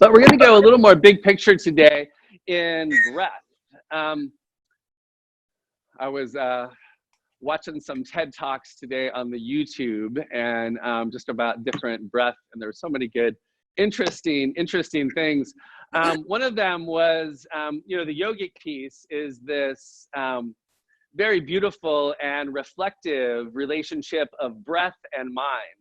But we're going to go a little more big picture today in breath. I was watching some TED Talks today on the YouTube and just about different breath, and there were so many good, interesting things. One of them was, the yogic piece is this very beautiful and reflective relationship of breath and mind,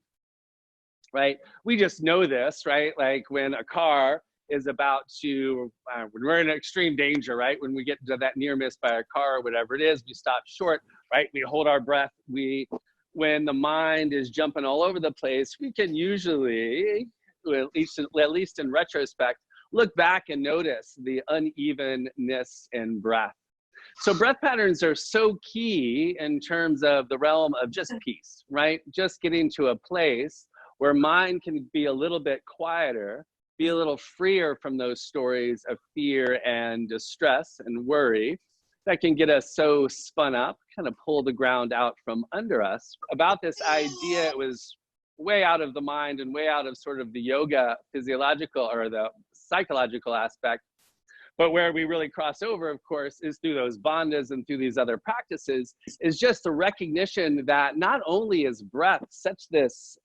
right? We just know this, right? Like when a car is about to, when we're in extreme danger, right? When we get to that near miss by a car or whatever it is, we stop short, right? We hold our breath. When the mind is jumping all over the place, we can usually, at least in retrospect, look back and notice the unevenness in breath. So breath patterns are so key in terms of the realm of just peace, right? Just getting to a place where mind can be a little bit quieter, be a little freer from those stories of fear and distress and worry that can get us so spun up, kind of pull the ground out from under us. About this idea, it was way out of the mind and way out of sort of the yoga physiological or the psychological aspect. But where we really cross over, of course, is through those bandhas and through these other practices, is just the recognition that not only is breath such this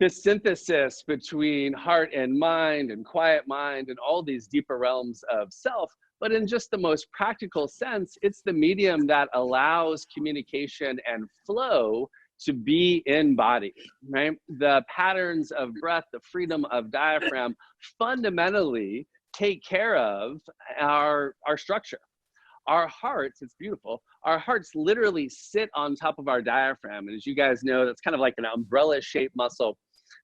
synthesis between heart and mind and quiet mind and all these deeper realms of self, but in just the most practical sense, it's the medium that allows communication and flow to be in body, right? The patterns of breath, the freedom of diaphragm fundamentally take care of our structure. Our hearts, it's beautiful, our hearts literally sit on top of our diaphragm. And as you guys know, that's kind of like an umbrella-shaped muscle,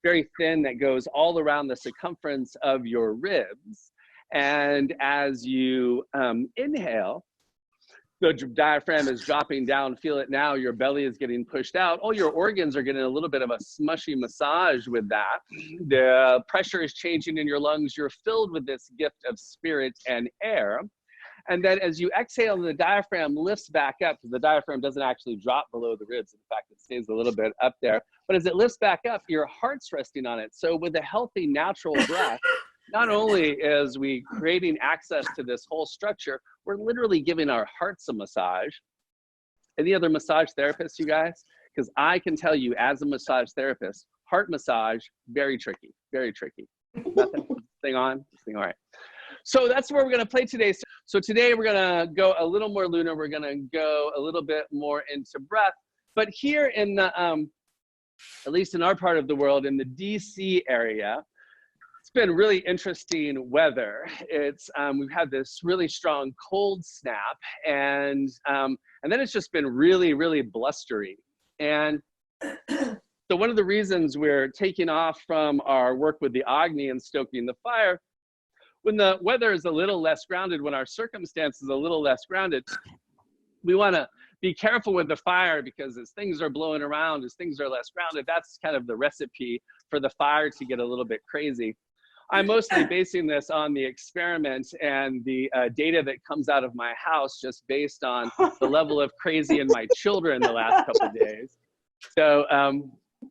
very thin, that goes all around the circumference of your ribs. And as you inhale, the diaphragm is dropping down. Feel it now. Your belly is getting pushed out. All your organs are getting a little bit of a smushy massage with that. The pressure is changing in your lungs. You're filled with this gift of spirit and air. And then as you exhale, the diaphragm lifts back up, because the diaphragm doesn't actually drop below the ribs. In fact, it stays a little bit up there. But as it lifts back up, your heart's resting on it. So with a healthy, natural breath, not only is we creating access to this whole structure, we're literally giving our hearts a massage. Any other massage therapists, you guys? Because I can tell you, as a massage therapist, heart massage, very tricky, very tricky. Nothing, thing on, thing all right. So that's where we're going to play today. So today we're going to go a little more lunar. We're going to go a little bit more into breath. But here in the, at least in our part of the world, in the DC area, it's been really interesting weather. It's we've had this really strong cold snap, and then it's just been really, really blustery. And so one of the reasons we're taking off from our work with the Agni and stoking the fire, when the weather is a little less grounded, when our circumstances are a little less grounded, we want to be careful with the fire, because as things are blowing around, as things are less grounded, that's kind of the recipe for the fire to get a little bit crazy. I'm mostly basing this on the experiment and the data that comes out of my house, just based on the level of crazy in my children the last couple of days. So,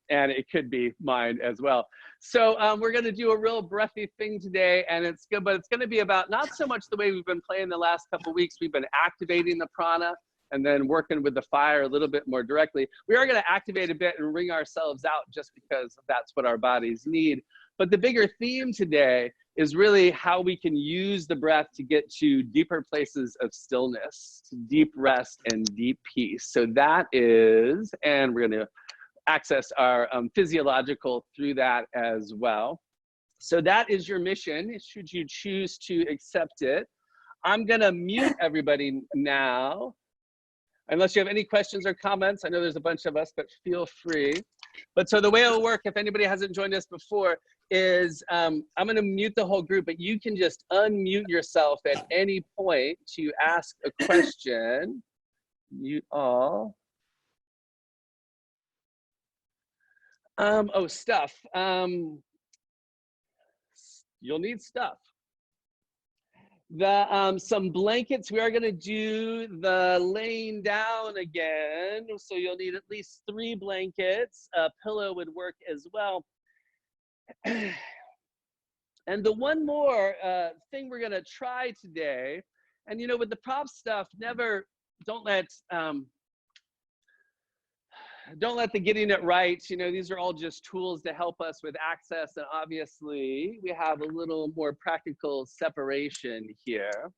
and it could be mine as well. So we're going to do a real breathy thing today, and it's good, but it's going to be about not so much the way we've been playing the last couple of weeks. We've been activating the prana and then working with the fire a little bit more directly. We are going to activate a bit and wring ourselves out, just because that's what our bodies need. But the bigger theme today is really how we can use the breath to get to deeper places of stillness, to deep rest and deep peace. So that is, and we're going to access our physiological through that as well. So that is your mission, should you choose to accept it. I'm going to mute everybody now, unless you have any questions or comments. I know there's a bunch of us, but feel free. But so the way it'll work, if anybody hasn't joined us before, is I'm going to mute the whole group, but you can just unmute yourself at any point to ask a question. Mute all. Oh, stuff. You'll need stuff. Some blankets. We are going to do the laying down again. So you'll need at least 3 blankets. A pillow would work as well. And the one more thing we're gonna try today, and you know, with the prop stuff, don't let the getting it right, you know, these are all just tools to help us with access. And obviously we have a little more practical separation here.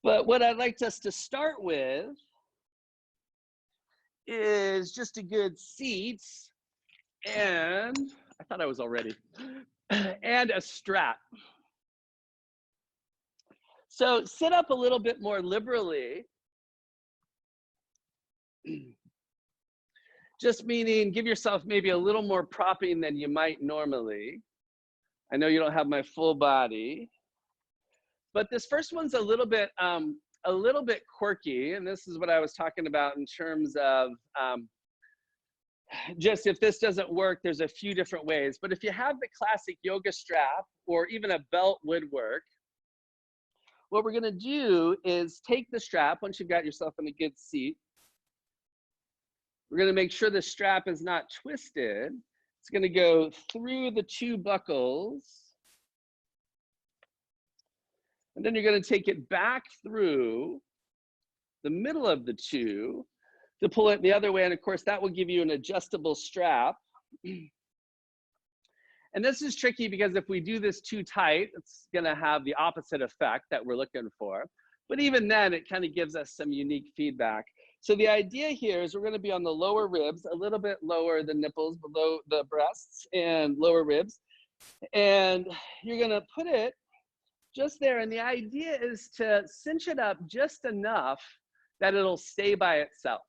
But what I'd like us to start with is just a good seat, and I thought I was already, and a strap. So sit up a little bit more liberally. Just meaning give yourself maybe a little more propping than you might normally. I know you don't have my full body, but this first one's a little bit quirky, and this is what I was talking about in terms of just if this doesn't work, there's a few different ways. But if you have the classic yoga strap or even a belt would work, what we're gonna do is take the strap once you've got yourself in a good seat. We're gonna make sure the strap is not twisted. It's gonna go through the two buckles. And then you're gonna take it back through the middle of the two to pull it the other way. And of course, that will give you an adjustable strap. And this is tricky because if we do this too tight, it's gonna have the opposite effect that we're looking for. But even then, it kind of gives us some unique feedback. So the idea here is we're gonna be on the lower ribs, a little bit lower the nipples, below the breasts and lower ribs. And you're gonna put it just there. And the idea is to cinch it up just enough that it'll stay by itself.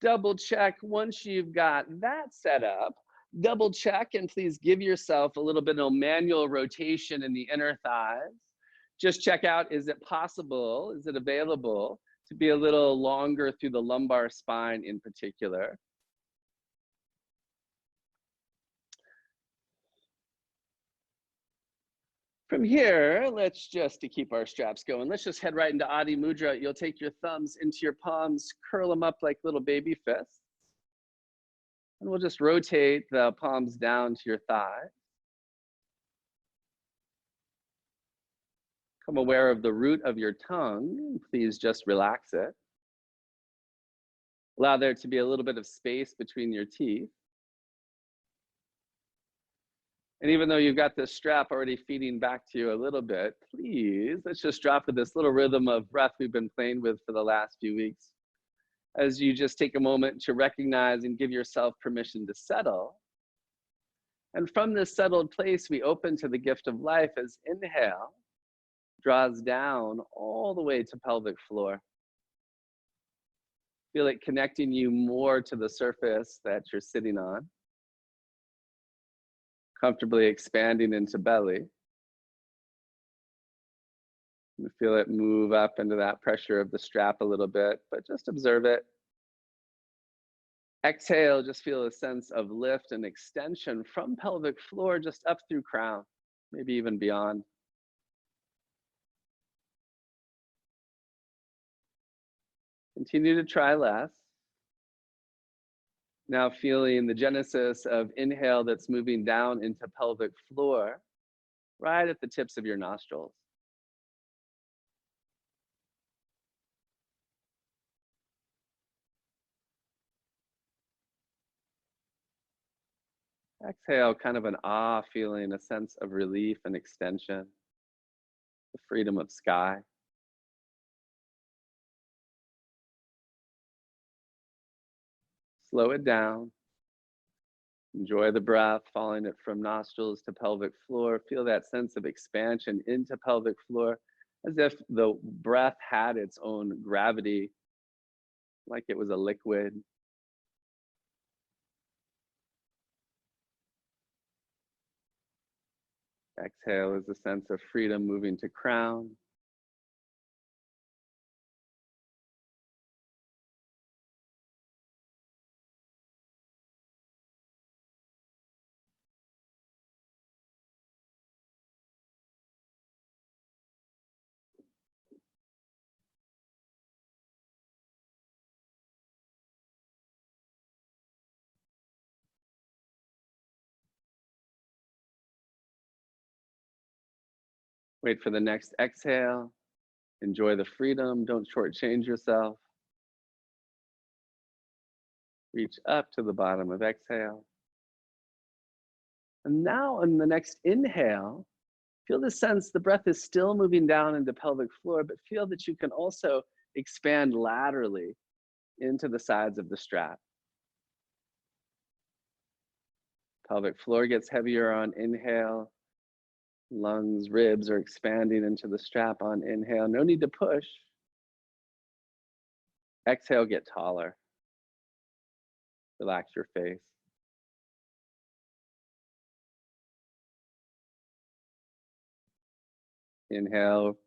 Double check once you've got that set up. Double check and please give yourself a little bit of manual rotation in the inner thighs. Just check out, is it possible, is it available to be a little longer through the lumbar spine in particular? From here, let's just, to keep our straps going, let's just head right into Adi Mudra. You'll take your thumbs into your palms, curl them up like little baby fists. And we'll just rotate the palms down to your thigh. Become aware of the root of your tongue. Please just relax it. Allow there to be a little bit of space between your teeth. And even though you've got this strap already feeding back to you a little bit, please, let's just drop with this little rhythm of breath we've been playing with for the last few weeks. As you just take a moment to recognize and give yourself permission to settle. And from this settled place, we open to the gift of life as inhale draws down all the way to pelvic floor. Feel it connecting you more to the surface that you're sitting on. Comfortably expanding into belly. You feel it move up into that pressure of the strap a little bit, but just observe it. Exhale, just feel a sense of lift and extension from pelvic floor just up through crown, maybe even beyond. Continue to try less. Now feeling the genesis of inhale that's moving down into pelvic floor, right at the tips of your nostrils. Exhale, kind of an ah feeling, a sense of relief and extension, the freedom of sky. Slow it down. Enjoy the breath, following it from nostrils to pelvic floor. Feel that sense of expansion into pelvic floor, as if the breath had its own gravity, like it was a liquid. Exhale is a sense of freedom moving to crown. Wait for the next exhale. Enjoy the freedom. Don't shortchange yourself. Reach up to the bottom of exhale. And now on the next inhale, feel the sense the breath is still moving down into pelvic floor, but feel that you can also expand laterally into the sides of the strap. Pelvic floor gets heavier on inhale. Lungs, ribs are expanding into the strap on inhale. No need to push. Exhale, get taller. Relax your face. Inhale,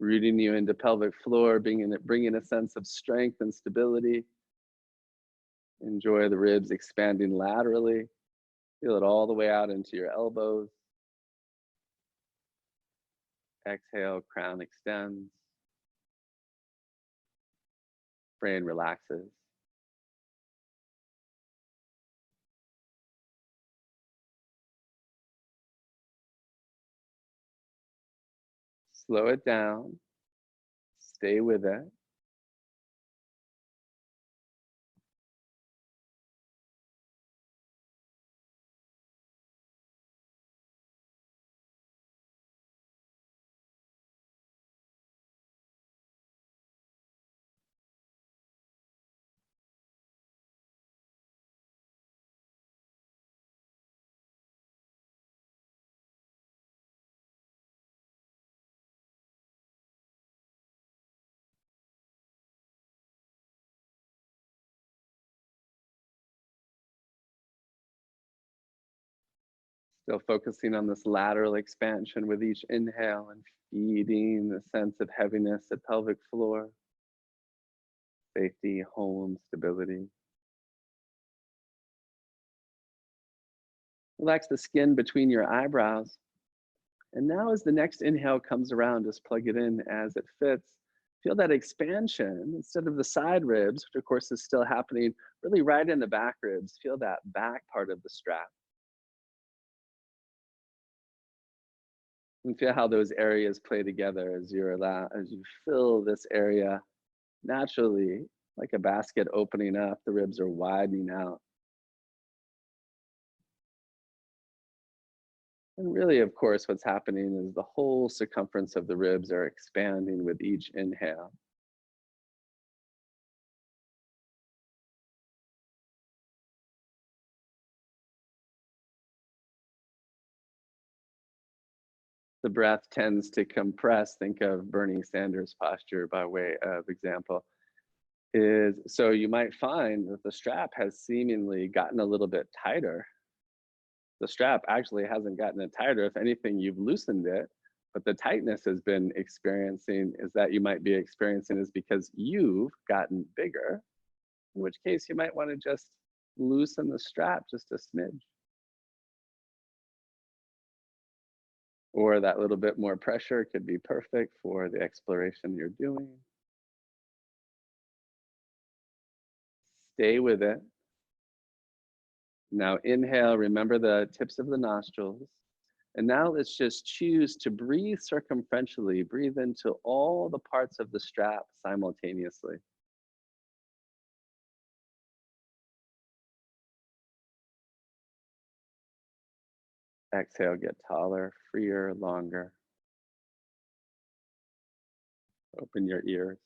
rooting you into pelvic floor, bringing a sense of strength and stability. Enjoy the ribs expanding laterally. Feel it all the way out into your elbows. Exhale, crown extends. Brain relaxes. Slow it down. Stay with it. Still focusing on this lateral expansion with each inhale and feeding the sense of heaviness at pelvic floor, safety, home, stability. Relax the skin between your eyebrows. And now as the next inhale comes around, just plug it in as it fits. Feel that expansion instead of the side ribs, which of course is still happening really right in the back ribs. Feel that back part of the strap. And feel how those areas play together as as you fill this area naturally, like a basket opening up, the ribs are widening out. And really, of course, what's happening is the whole circumference of the ribs are expanding with each inhale. The breath tends to compress. Think of Bernie Sanders' posture by way of example. Is so you might find that the strap has seemingly gotten a little bit tighter. The strap actually hasn't gotten it tighter. If anything, you've loosened it, but the tightness has been experiencing is that you might be experiencing is because you've gotten bigger, in which case you might want to just loosen the strap just a smidge. Or that little bit more pressure could be perfect for the exploration you're doing. Stay with it. Now inhale, remember the tips of the nostrils. And now let's just choose to breathe circumferentially, breathe into all the parts of the strap simultaneously. Exhale, get taller, freer, longer. Open your ears.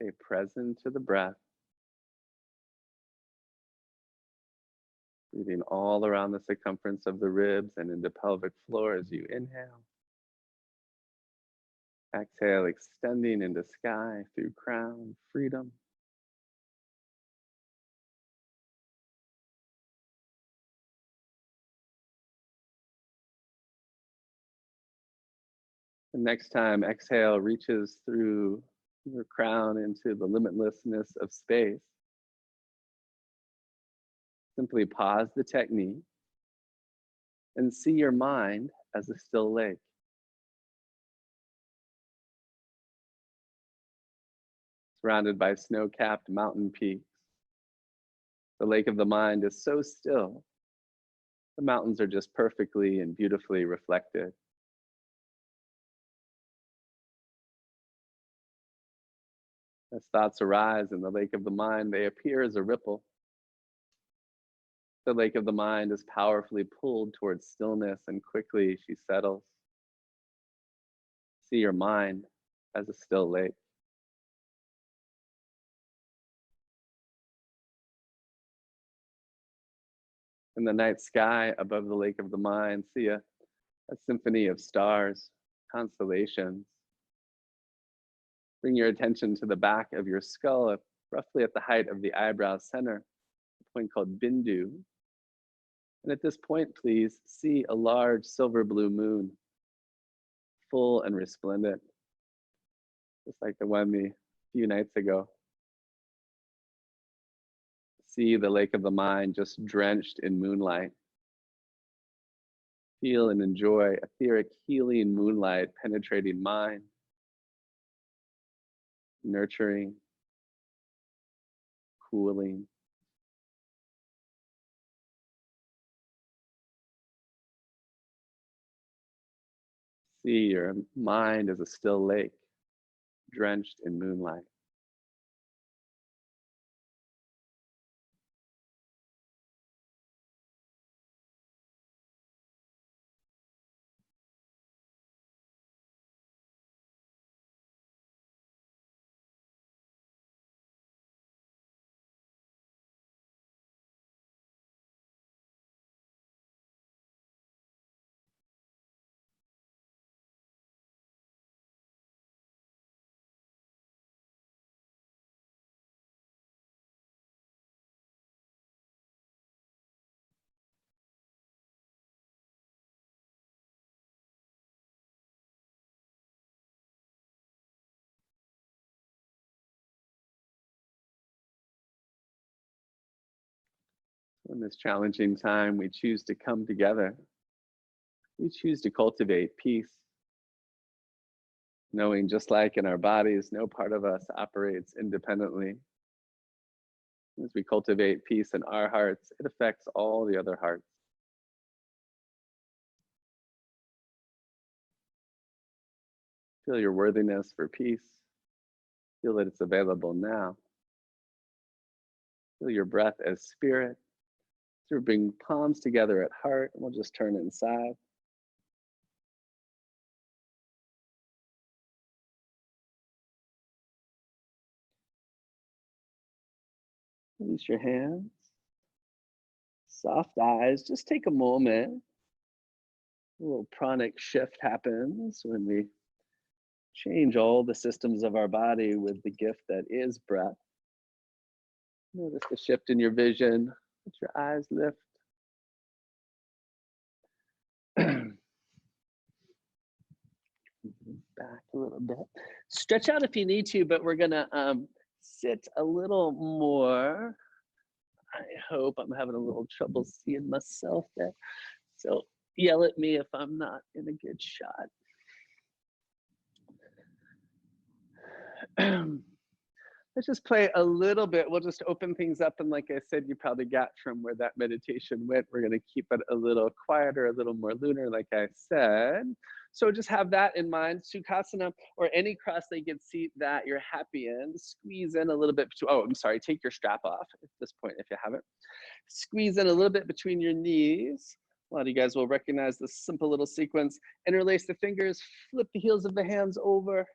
Stay present to the breath. Breathing all around the circumference of the ribs and into pelvic floor as you inhale. Exhale, extending into sky through crown, freedom. The next time, exhale reaches through your crown into the limitlessness of space. Simply pause the technique and see your mind as a still lake. Surrounded by snow-capped mountain peaks. The lake of the mind is so still, the mountains are just perfectly and beautifully reflected. As thoughts arise in the lake of the mind, they appear as a ripple. The lake of the mind is powerfully pulled towards stillness, and quickly she settles. See your mind as a still lake. In the night sky above the lake of the mind, see a symphony of stars, constellations. Bring your attention to the back of your skull, roughly at the height of the eyebrow center, a point called Bindu. And at this point, please see a large silver blue moon, full and resplendent, just like the one a few nights ago. See the lake of the mind just drenched in moonlight. Feel and enjoy etheric healing moonlight penetrating mind, nurturing, cooling. See your mind as a still lake, drenched in moonlight. In this challenging time, we choose to come together. We choose to cultivate peace, knowing just like in our bodies, no part of us operates independently. As we cultivate peace in our hearts, it affects all the other hearts. Feel your worthiness for peace. Feel that it's available now. Feel your breath as spirit. So bring palms together at heart, and we'll just turn inside. Release your hands. Soft eyes. Just take a moment. A little pranic shift happens when we change all the systems of our body with the gift that is breath. Notice the shift in your vision. Let your eyes lift. Back a little bit. Stretch out if you need to, but we're gonna sit a little more. I hope. I'm having a little trouble seeing myself there. So yell at me if I'm not in a good shot. Let's just play a little bit. We'll just open things up. And like I said, you probably got from where that meditation went. We're going to keep it a little quieter, a little more lunar, like I said. So just have that in mind. Sukhasana, or any cross-legged seat that you're happy in. Squeeze in a little bit. Oh, I'm sorry. Take your strap off at this point if you haven't. Squeeze in a little bit between your knees. A lot of you guys will recognize this simple little sequence. Interlace the fingers. Flip the heels of the hands over.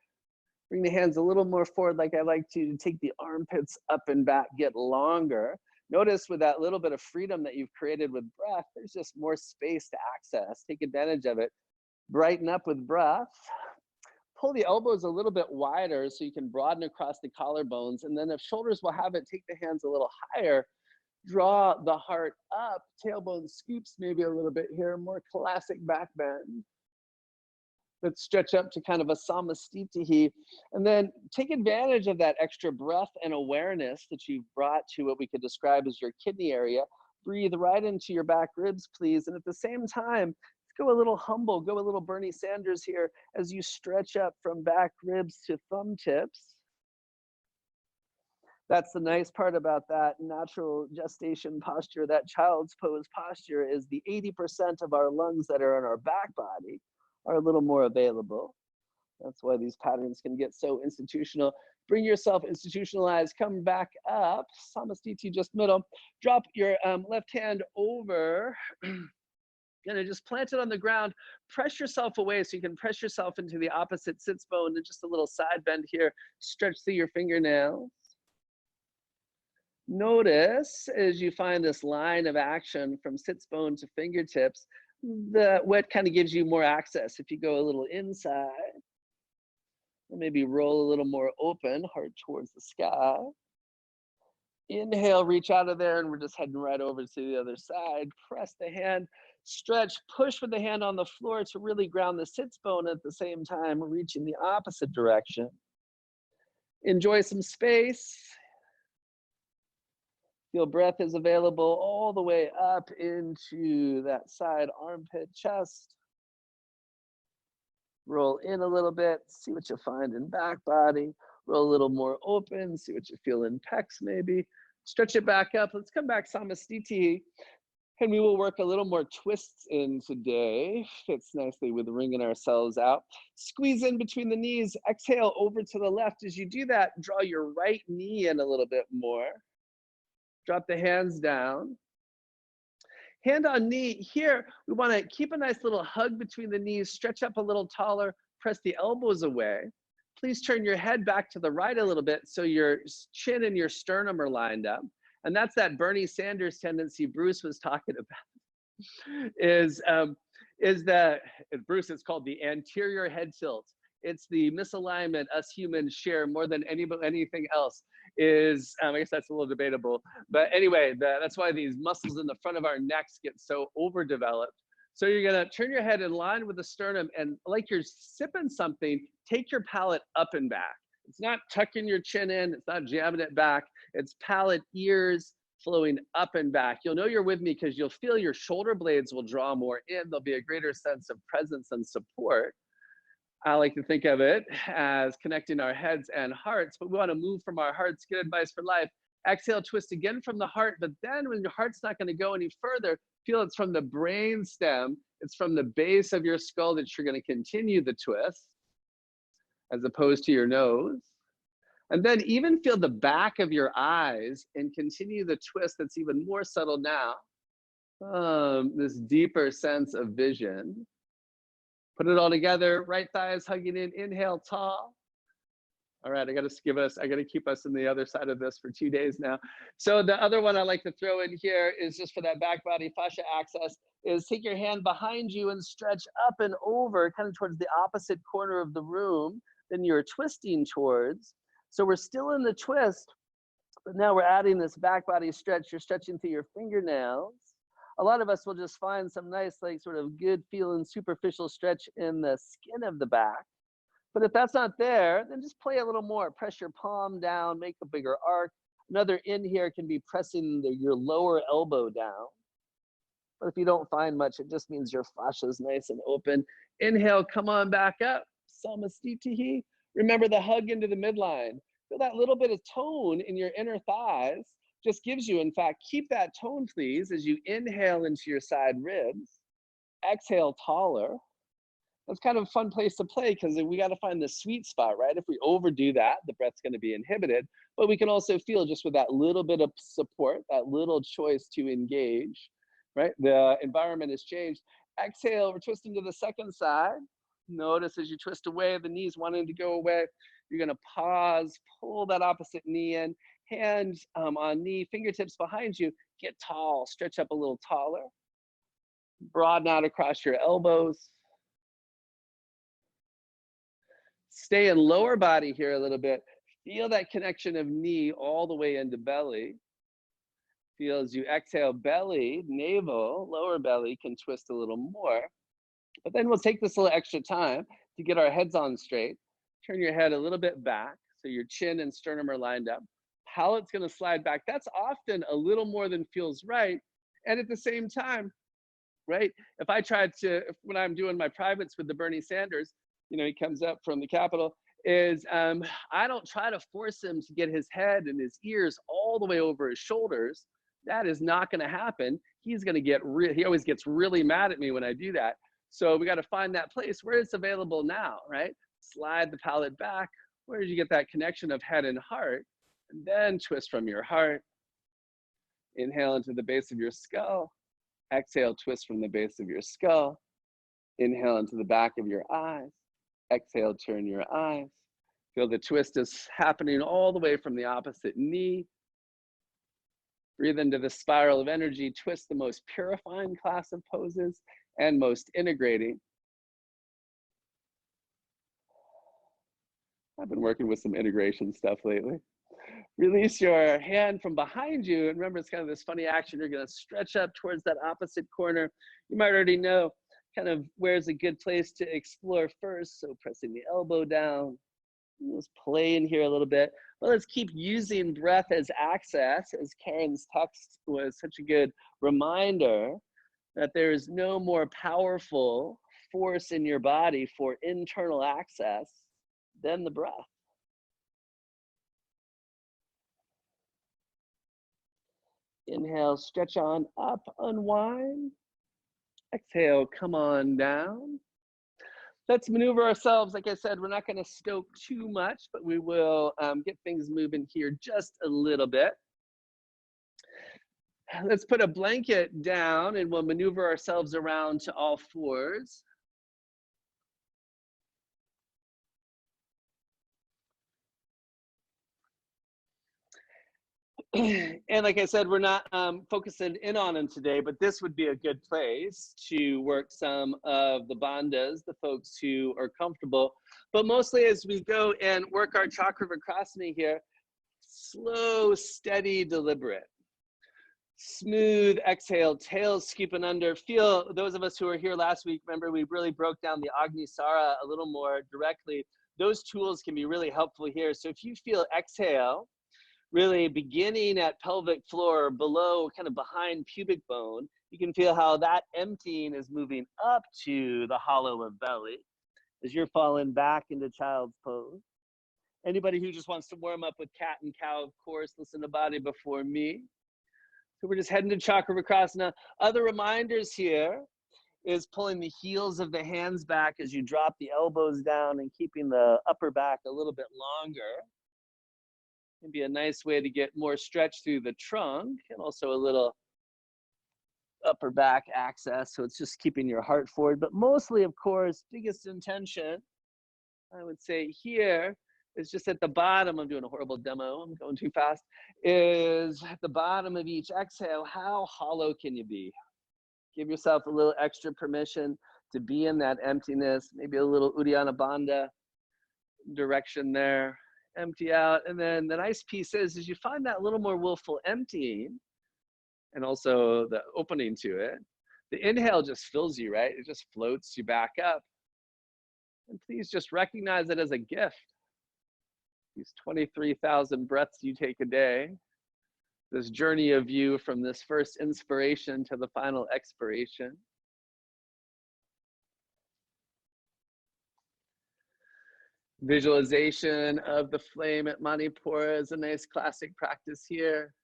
Bring the hands a little more forward like I like to take the armpits up and back, get longer. Notice with that little bit of freedom that you've created with breath, there's just more space to access. Take advantage of it. Brighten up with breath. Pull the elbows a little bit wider so you can broaden across the collarbones. And then if shoulders will have it, take the hands a little higher. Draw the heart up. Tailbone scoops maybe a little bit here. More classic back bend. Let's stretch up to kind of a samastitihi. And then take advantage of that extra breath and awareness that you've brought to what we could describe as your kidney area. Breathe right into your back ribs, please. And at the same time, go a little humble, go a little Bernie Sanders here as you stretch up from back ribs to thumb tips. That's the nice part about that natural gestation posture, that child's pose posture, is the 80% of our lungs that are in our back body are a little more available. That's why these patterns can get so institutional. Bring yourself institutionalized, come back up, samastiti just middle. Drop your left hand over. Gonna just plant it on the ground, press yourself away so you can press yourself into the opposite sits bone and just a little side bend here. Stretch through your fingernails. Notice as you find this line of action from sits bone to fingertips, what kind of gives you more access. If you go a little inside, and maybe roll a little more open, heart towards the sky. Inhale, reach out of there, and we're just heading right over to the other side. Press the hand, stretch, push with the hand on the floor to really ground the sits bone at the same time, reaching the opposite direction. Enjoy some space. Feel breath is available all the way up into that side armpit, chest. Roll in a little bit, see what you find in back body. Roll a little more open, see what you feel in pecs maybe. Stretch it back up. Let's come back samastiti. And we will work a little more twists in today. Fits nicely with wringing ourselves out. Squeeze in between the knees. Exhale over to the left. As you do that, draw your right knee in a little bit more. Drop the hands down. Hand on knee. Here, we want to keep a nice little hug between the knees. Stretch up a little taller. Press the elbows away. Please turn your head back to the right a little bit so your chin and your sternum are lined up. And that's that Bernie Sanders tendency Bruce was talking about. Bruce, it's called the anterior head tilt. It's the misalignment us humans share more than anything else. I guess that's a little debatable. But anyway, that's why these muscles in the front of our necks get so overdeveloped. So you're gonna turn your head in line with the sternum, and like you're sipping something, take your palate up and back. It's not tucking your chin in, it's not jamming it back. It's palate, ears flowing up and back. You'll know you're with me because you'll feel your shoulder blades will draw more in. There'll be a greater sense of presence and support. I like to think of it as connecting our heads and hearts, but we want to move from our hearts. Good advice for life. Exhale, twist again from the heart, but then when your heart's not going to go any further, feel it's from the brain stem. It's from the base of your skull that you're going to continue the twist, as opposed to your nose. And then even feel the back of your eyes and continue the twist that's even more subtle now. This deeper sense of vision. Put it all together, right thighs hugging in, inhale, tall. All right, I gotta keep us on the other side of this for 2 days now. So the other one I like to throw in here is just for that back body fascia access, is take your hand behind you and stretch up and over, kind of towards the opposite corner of the room than you're twisting towards. So we're still in the twist, but now we're adding this back body stretch. You're stretching through your fingernails. A lot of us will just find some nice, like sort of good feeling superficial stretch in the skin of the back. But if that's not there, then just play a little more. Press your palm down, make a bigger arc. Another in here can be pressing your lower elbow down. But if you don't find much, it just means your fascia is nice and open. Inhale, come on back up. Samastitihi. Remember the hug into the midline. Feel that little bit of tone in your inner thighs. Just gives you, in fact, keep that tone, please, as you inhale into your side ribs. Exhale, taller. That's kind of a fun place to play because we got to find the sweet spot, right? If we overdo that, the breath's going to be inhibited. But we can also feel just with that little bit of support, that little choice to engage, right? The environment has changed. Exhale, we're twisting to the second side. Notice as you twist away, the knees wanting to go away. You're going to pause, pull that opposite knee in. Hands on knee, fingertips behind you. Get tall, stretch up a little taller. Broaden out across your elbows. Stay in lower body here a little bit. Feel that connection of knee all the way into belly. Feel as you exhale, belly, navel, lower belly can twist a little more. But then we'll take this a little extra time to get our heads on straight. Turn your head a little bit back so your chin and sternum are lined up. Palate's going to slide back. That's often a little more than feels right. And at the same time, right, if I tried to, when I'm doing my privates with the Bernie Sanders, you know, he comes up from the Capitol, is I don't try to force him to get his head and his ears all the way over his shoulders. That is not going to happen. He's going to get, he always gets really mad at me when I do that. So we got to find that place where it's available now, right? Slide the palate back. Where did you get that connection of head and heart? And then twist from your heart. Inhale into the base of your skull. Exhale, twist from the base of your skull. Inhale into the back of your eyes. Exhale, turn your eyes. Feel the twist is happening all the way from the opposite knee. Breathe into the spiral of energy. Twist, the most purifying class of poses and most integrating. I've been working with some integration stuff lately. Release your hand from behind you. And remember, it's kind of this funny action. You're going to stretch up towards that opposite corner. You might already know kind of where's a good place to explore first. So pressing the elbow down. Let's play in here a little bit. But let's keep using breath as access, as Karen's text was such a good reminder that there is no more powerful force in your body for internal access than the breath. Inhale, stretch on up, unwind. Exhale, come on down. Let's maneuver ourselves. Like I said, we're not going to stoke too much, but we will get things moving here just a little bit. Let's put a blanket down and we'll maneuver ourselves around to all fours. And like I said, we're not focusing in on them today, but this would be a good place to work some of the bandhas, the folks who are comfortable. But mostly as we go and work our chakra vikrasana here, slow, steady, deliberate. Smooth exhale, tails scooping under. Feel, those of us who were here last week, remember we really broke down the Agnisara a little more directly. Those tools can be really helpful here. So if you feel exhale, really beginning at pelvic floor, below, kind of behind pubic bone, you can feel how that emptying is moving up to the hollow of belly as you're falling back into child's pose. Anybody who just wants to warm up with cat and cow, of course, listen to Body Before Me. So we're just heading to Chakra Vikrasana. Other reminders here is pulling the heels of the hands back as you drop the elbows down and keeping the upper back a little bit longer. Can be a nice way to get more stretch through the trunk and also a little upper back access. So it's just keeping your heart forward. But mostly, of course, biggest intention, I would say here, is just at the bottom. I'm doing a horrible demo. I'm going too fast. Is at the bottom of each exhale, how hollow can you be? Give yourself a little extra permission to be in that emptiness, maybe a little Uddiyana Bandha direction there. Empty out. And then the nice piece is you find that little more willful emptying and also the opening to it. The inhale just fills you, right? It just floats you back up. And please just recognize it as a gift. These 23,000 breaths you take a day, this journey of you from this first inspiration to the final expiration. Visualization of the flame at Manipura is a nice classic practice here.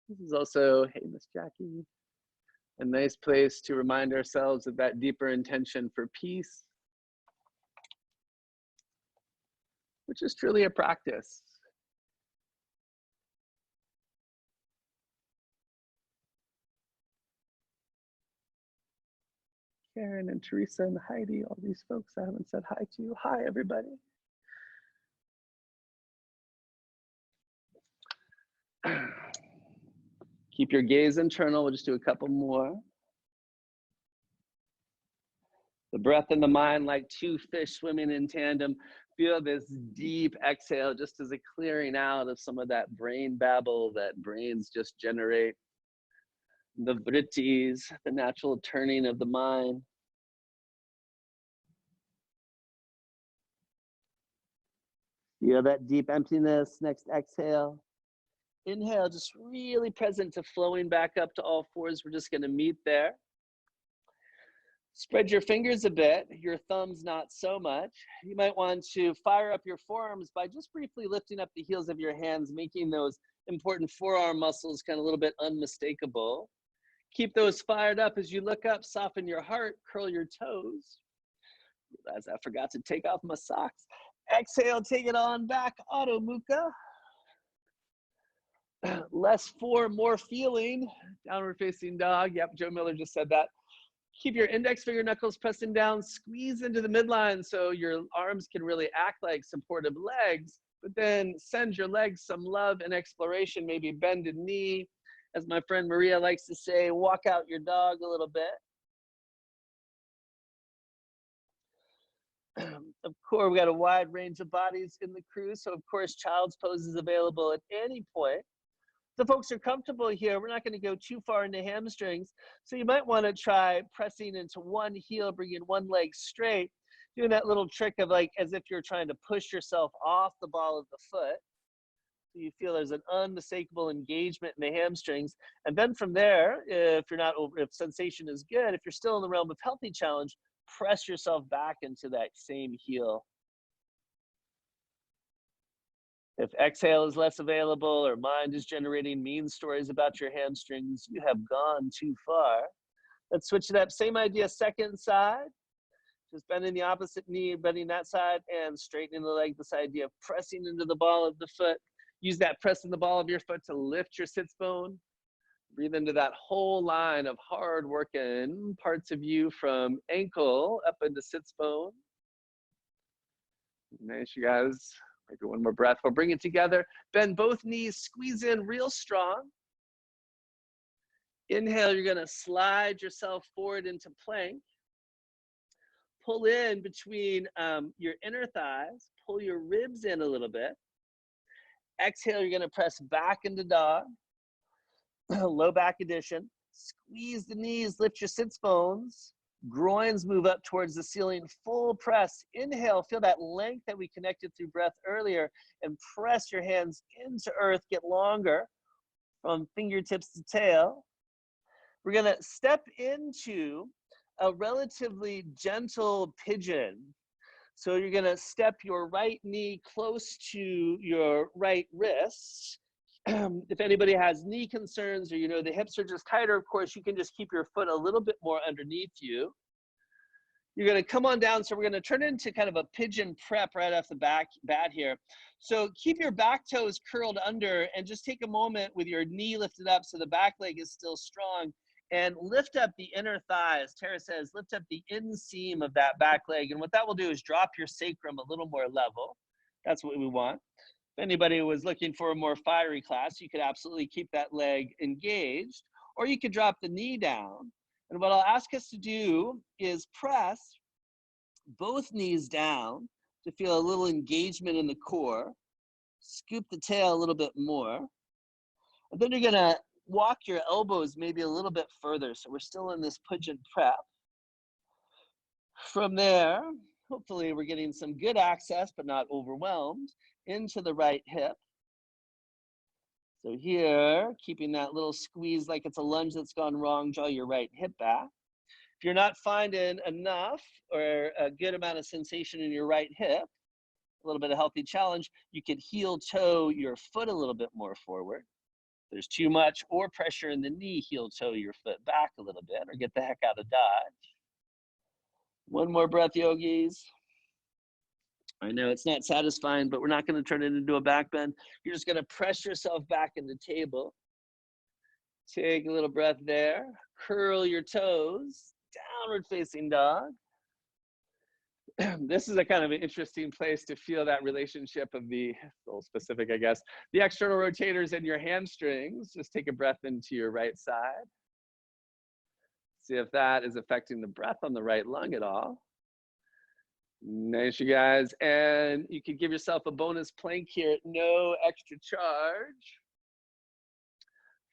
This is also, hey, Miss Jackie, a nice place to remind ourselves of that deeper intention for peace, which is truly a practice. Karen and Teresa and Heidi, all these folks I haven't said hi to. Hi, everybody. Keep your gaze internal. We'll just do a couple more. The breath and the mind like two fish swimming in tandem. Feel this deep exhale just as a clearing out of some of that brain babble that brains just generate. The vrittis, the natural turning of the mind. Feel that deep emptiness. Next exhale. Inhale, just really present to flowing back up to all fours. We're just going to meet there. Spread your fingers a bit, your thumbs not so much. You might want to fire up your forearms by just briefly lifting up the heels of your hands, making those important forearm muscles kind of a little bit unmistakable. Keep those fired up as you look up, soften your heart, curl your toes. Realize I forgot to take off my socks. Exhale, take it on back, Adho Mukha. Less for, more feeling. Downward facing dog. Yep, Joe Miller just said that. Keep your index finger knuckles pressing down, squeeze into the midline so your arms can really act like supportive legs, but then send your legs some love and exploration, maybe bend a knee. As my friend Maria likes to say, walk out your dog a little bit. Of course, we got a wide range of bodies in the crew, so of course, child's pose is available at any point. The folks are comfortable here. We're not going to go too far into hamstrings. So you might want to try pressing into one heel, bringing one leg straight, doing that little trick of like as if you're trying to push yourself off the ball of the foot. So you feel there's an unmistakable engagement in the hamstrings. And then from there, if sensation is good, if you're still in the realm of healthy challenge, press yourself back into that same heel. If exhale is less available or mind is generating mean stories about your hamstrings, you have gone too far. Let's switch it up. Same idea, second side. Just bending the opposite knee, bending that side, and straightening the leg. This idea of pressing into the ball of the foot. Use that press in the ball of your foot to lift your sits bone. Breathe into that whole line of hard working parts of you from ankle up into sits bone. Nice, you guys. Maybe one more breath. We'll bring it together. Bend both knees, squeeze in real strong. Inhale, you're gonna slide yourself forward into plank. Pull in between your inner thighs. Pull your ribs in a little bit. Exhale, you're gonna press back into dog. Low back addition. Squeeze the knees, lift your sits bones. Groins move up towards the ceiling, full press. Inhale, feel that length that we connected through breath earlier, and press your hands into earth, get longer from fingertips to tail. We're gonna step into a relatively gentle pigeon. So you're gonna step your right knee close to your right wrist. If anybody has knee concerns or the hips are just tighter, of course, you can just keep your foot a little bit more underneath you. You're gonna come on down, so we're gonna turn into kind of a pigeon prep right off the bat here. So keep your back toes curled under and just take a moment with your knee lifted up so the back leg is still strong, and lift up the inner thighs. Tara says, lift up the inseam of that back leg. And what that will do is drop your sacrum a little more level. That's what we want. If anybody was looking for a more fiery class, you could absolutely keep that leg engaged, or you could drop the knee down. And what I'll ask us to do is press both knees down to feel a little engagement in the core. Scoop the tail a little bit more. And then you're gonna walk your elbows maybe a little bit further. So we're still in this pigeon prep. From there, hopefully we're getting some good access, but not overwhelmed, into the right hip. So here, keeping that little squeeze like it's a lunge that's gone wrong, draw your right hip back. If you're not finding enough or a good amount of sensation in your right hip, a little bit of healthy challenge, you could heel toe your foot a little bit more forward. If there's too much or pressure in the knee, heel toe your foot back a little bit or get the heck out of dodge. One more breath, yogis. I know it's not satisfying, but we're not going to turn it into a back bend. You're just going to press yourself back into table. Take a little breath there. Curl your toes. Downward facing dog. this is a kind of an interesting place to feel that relationship of the, a little specific, I guess, the external rotators and your hamstrings. Just take a breath into your right side. See if that is affecting the breath on the right lung at all. Nice, you guys. And you can give yourself a bonus plank here at no extra charge.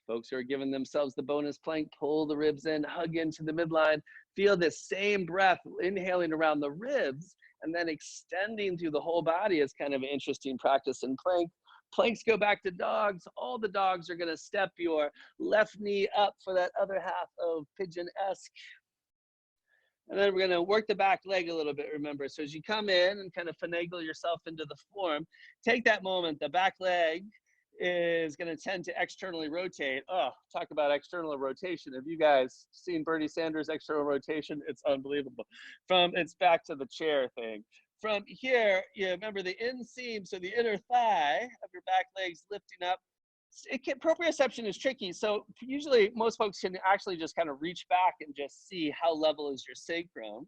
Folks who are giving themselves the bonus plank, pull the ribs in, hug into the midline. Feel this same breath, inhaling around the ribs and then extending through the whole body is kind of an interesting practice in plank. Planks go back to dogs. All the dogs are going to step your left knee up for that other half of pigeon-esque. And then we're going to work the back leg a little bit, remember. So as you come in and kind of finagle yourself into the form, take that moment. The back leg is going to tend to externally rotate. Oh, talk about external rotation. Have you guys seen Bernie Sanders' external rotation? It's unbelievable. From it's back to the chair thing. From here, you remember the inseam, so the inner thigh of your back leg's lifting up. Proprioception is tricky. So usually most folks can actually just kind of reach back and just see how level is your sacrum.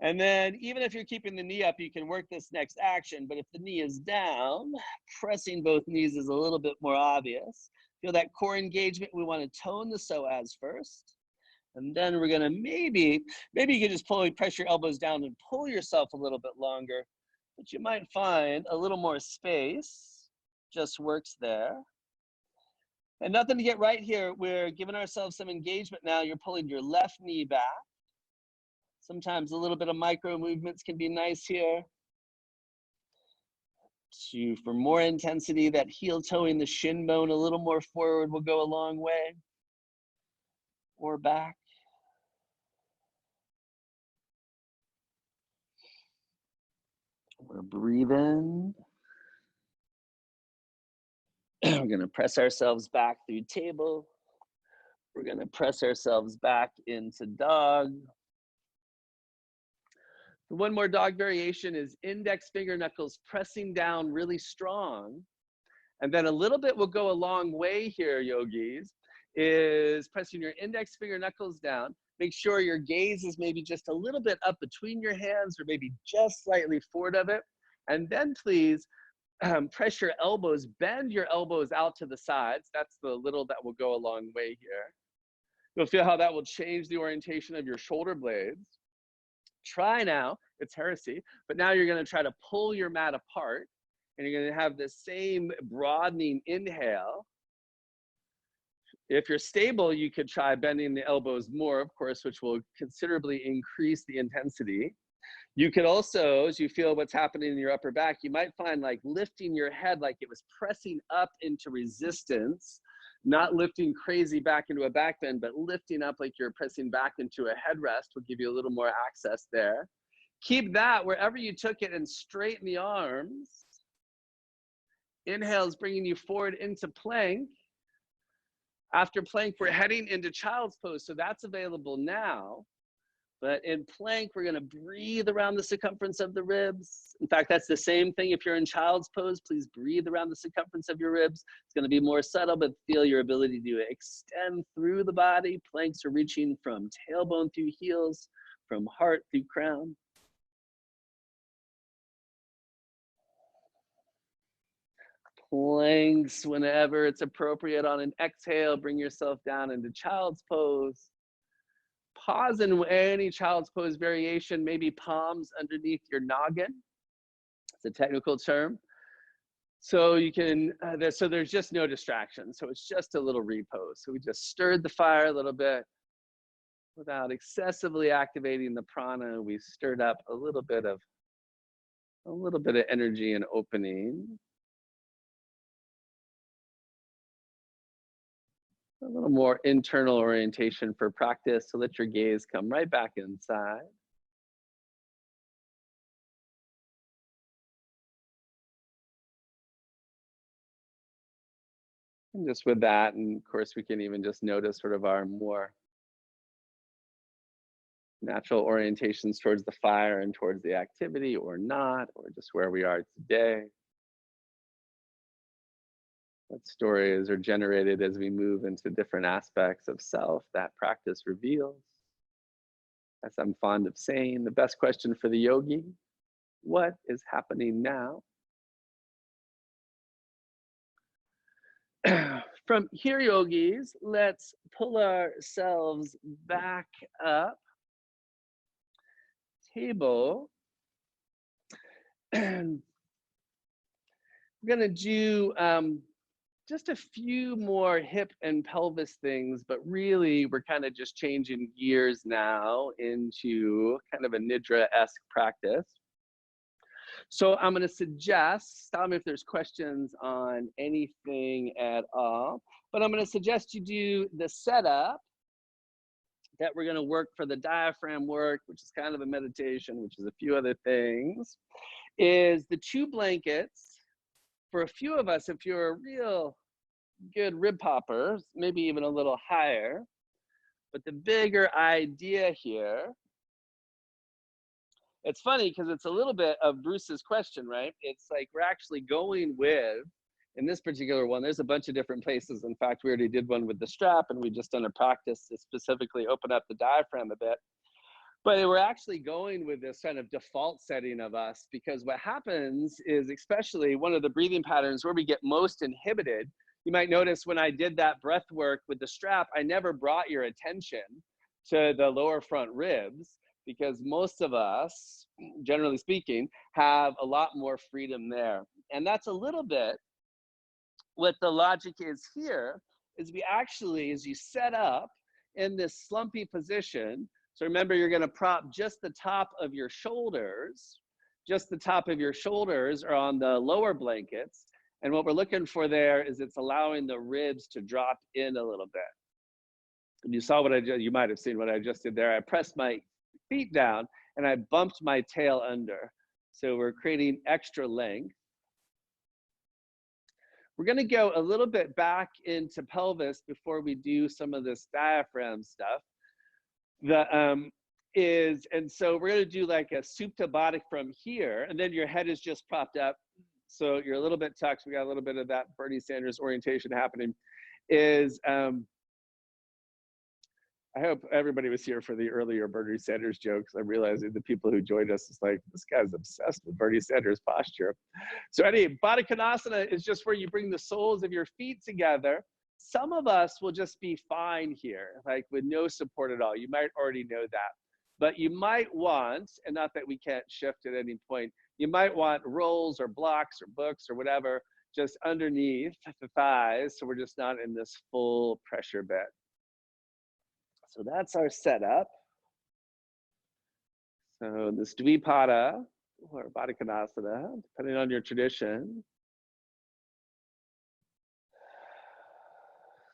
And then even if you're keeping the knee up, you can work this next action. But if the knee is down, pressing both knees is a little bit more obvious. Feel that core engagement. We want to tone the psoas first. And then we're going to maybe you can just press your elbows down and pull yourself a little bit longer. But you might find a little more space just works there. And nothing to get right here. We're giving ourselves some engagement now. You're pulling your left knee back. Sometimes a little bit of micro movements can be nice here. For more intensity, that heel toeing the shin bone a little more forward will go a long way. Or back. We're breathing. We're going to press ourselves back through table. We're going to press ourselves back into dog. One more dog variation is index finger knuckles pressing down really strong. And then a little bit will go a long way here, yogis, is pressing your index finger knuckles down. Make sure your gaze is maybe just a little bit up between your hands or maybe just slightly forward of it. And then please press your elbows, bend your elbows out to the sides. That's the little that will go a long way here. You'll feel how that will change the orientation of your shoulder blades. Try now, it's heresy, but now you're going to try to pull your mat apart and you're going to have the same broadening inhale. If you're stable, you could try bending the elbows more, of course, which will considerably increase the intensity. You could also, as you feel what's happening in your upper back, you might find like lifting your head like it was pressing up into resistance, not lifting crazy back into a back bend, but lifting up like you're pressing back into a headrest will give you a little more access there. Keep that wherever you took it and straighten the arms. Inhale is bringing you forward into plank. After plank, we're heading into child's pose, so that's available now. But in plank, we're going to breathe around the circumference of the ribs. In fact, that's the same thing. If you're in child's pose, please breathe around the circumference of your ribs. It's going to be more subtle, but feel your ability to extend through the body. Planks are reaching from tailbone through heels, from heart through crown. Planks whenever it's appropriate. On an exhale, bring yourself down into child's pose. Pause in any child's pose variation, maybe palms underneath your noggin. It's a technical term. So you can, so there's just no distraction. So it's just a little repose. So we just stirred the fire a little bit without excessively activating the prana. We stirred up a little bit of energy and opening. A little more internal orientation for practice. So let your gaze come right back inside. And just with that, and of course, we can even just notice sort of our more natural orientations towards the fire and towards the activity or not, or just where we are today. What stories are generated as we move into different aspects of self that practice reveals. As I'm fond of saying, the best question for the yogi, what is happening now? From here, yogis, let's pull ourselves back up. Table. And we're going to do just a few more hip and pelvis things, but really we're kind of just changing gears now into kind of a nidra-esque practice. So I'm going to suggest, stop me if there's questions on anything at all, but I'm going to suggest you do the setup that we're going to work for the diaphragm work, which is kind of a meditation, which is a few other things, is the 2 blankets. For a few of us, if you're a real good rib popper, maybe even a little higher, but the bigger idea here, it's funny because it's a little bit of Bruce's question, right? It's like we're actually going with, in this particular one, there's a bunch of different places. In fact, we already did one with the strap, and we just done a practice to specifically open up the diaphragm a bit. But we're actually going with this kind of default setting of us, because what happens is, especially one of the breathing patterns where we get most inhibited, you might notice when I did that breath work with the strap, I never brought your attention to the lower front ribs, because most of us, generally speaking, have a lot more freedom there. And that's a little bit what the logic is here, is we actually, as you set up in this slumpy position, so remember, you're going to prop just the top of your shoulders. Just the top of your shoulders are on the lower blankets. And what we're looking for there is it's allowing the ribs to drop in a little bit. And you saw what I just, you might have seen what I just did there. I pressed my feet down and I bumped my tail under. So we're creating extra length. We're going to go a little bit back into pelvis before we do some of this diaphragm stuff. And so we're going to do like a supta baddha from here, and then your head is just propped up, so you're a little bit tucked. We got a little bit of that Bernie Sanders orientation happening. I hope everybody was here for the earlier Bernie Sanders jokes. I'm realizing the people who joined us is like, this guy's obsessed with Bernie Sanders posture. So anyway, Baddha Konasana is just where you bring the soles of your feet together. Some of us will just be fine here, like with no support at all. You might already know that. But you might want, and not that we can't shift at any point, you might want rolls or blocks or books or whatever just underneath the thighs, so we're just not in this full pressure bed. So that's our setup. So this Dvipada, or Baddha Konasana, depending on your tradition.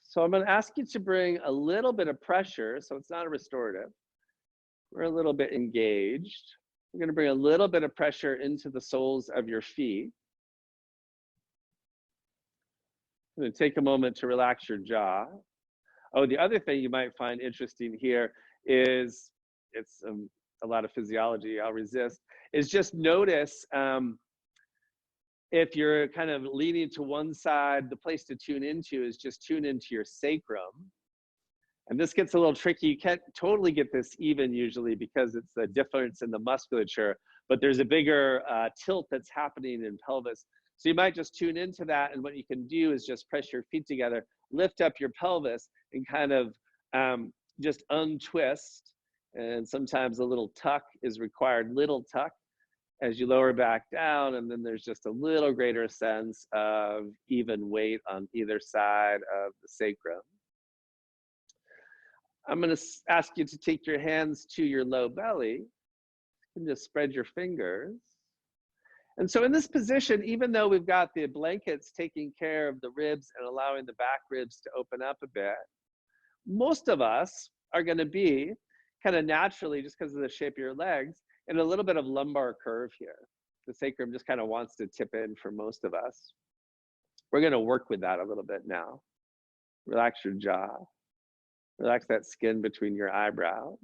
So I'm going to ask you to bring a little bit of pressure, so it's not a restorative. We're a little bit engaged. We're going to bring a little bit of pressure into the soles of your feet. I'm going to take a moment to relax your jaw. Oh, the other thing you might find interesting here is, it's a lot of physiology, I'll resist, is just notice if you're kind of leaning to one side, the place to tune into is just tune into your sacrum. And this gets a little tricky. You can't totally get this even usually because it's a difference in the musculature, but there's a bigger tilt that's happening in pelvis. So you might just tune into that, and what you can do is just press your feet together, lift up your pelvis, and kind of just untwist. And sometimes a little tuck is required, little tuck, as you lower back down, and then there's just a little greater sense of even weight on either side of the sacrum. I'm going to ask you to take your hands to your low belly and just spread your fingers. And so in this position, even though we've got the blankets taking care of the ribs and allowing the back ribs to open up a bit, most of us are going to be kind of naturally, just because of the shape of your legs, in a little bit of lumbar curve here. The sacrum just kind of wants to tip in for most of us. We're going to work with that a little bit now. Relax your jaw. Relax that skin between your eyebrows.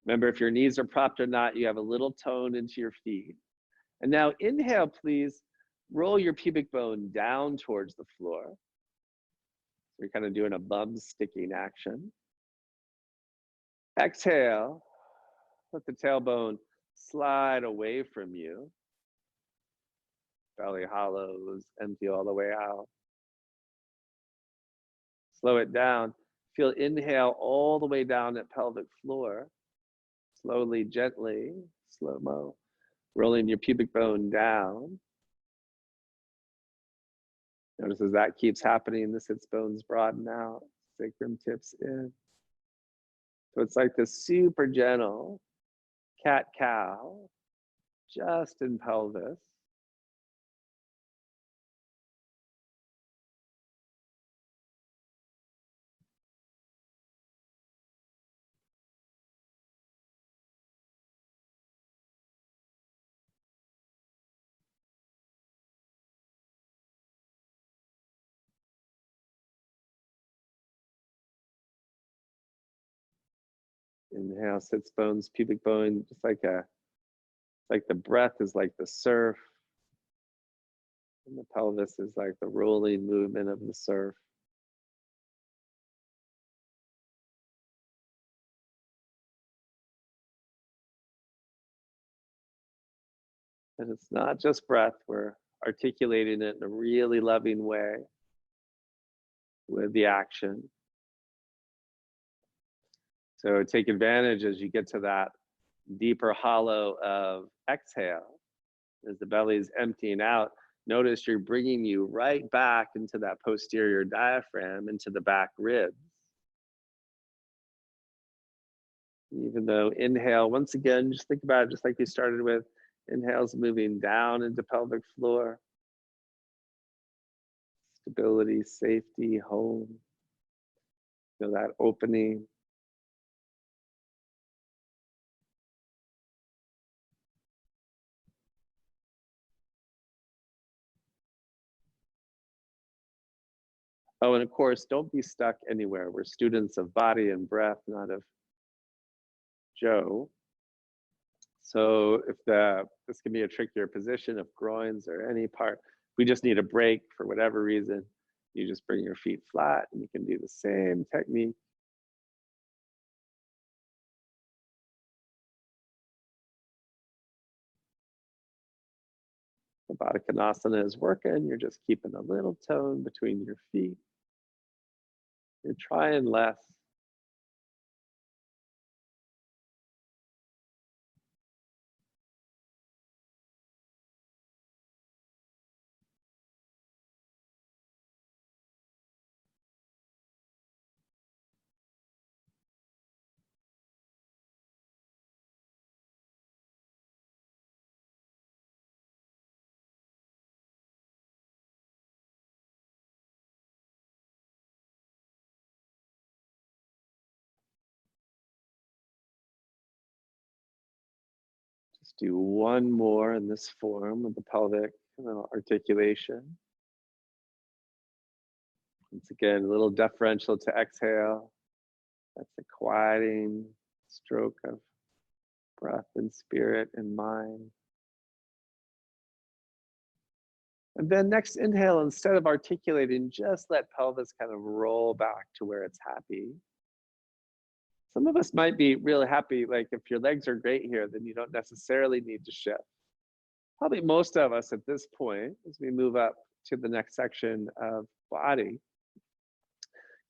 Remember, if your knees are propped or not, you have a little tone into your feet. And now inhale, please. Roll your pubic bone down towards the floor. So you're kind of doing a bum sticking action. Exhale. Let the tailbone slide away from you. Belly hollows, empty all the way out. Slow it down. Feel inhale all the way down at pelvic floor. Slowly, gently, slow-mo. Rolling your pubic bone down. Notice as that keeps happening, the sits bones broaden out, sacrum tips in. So it's like this super gentle cat-cow, just in pelvis. Inhale, sits bones, pubic bone, just like the breath is like the surf. And the pelvis is like the rolling movement of the surf. And it's not just breath, we're articulating it in a really loving way with the action. So take advantage as you get to that deeper hollow of exhale. As the belly is emptying out, notice you're bringing you right back into that posterior diaphragm, into the back ribs. Even though inhale, once again, just think about it just like you started with. Inhale's moving down into pelvic floor. Stability, safety, home. Feel that opening. Oh, and of course, don't be stuck anywhere. We're students of body and breath, not of Joe. So if this can be a trickier position of groins or any part, we just need a break for whatever reason. You just bring your feet flat and you can do the same technique. The Baddha Konasana is working. You're just keeping a little tone between your feet. You're trying less. Just do one more in this form of the pelvic articulation. Once again, a little deferential to exhale. That's a quieting stroke of breath and spirit and mind. And then next inhale, instead of articulating, just let pelvis kind of roll back to where it's happy. Some of us might be really happy, like if your legs are great here, then you don't necessarily need to shift. Probably most of us at this point, as we move up to the next section of body,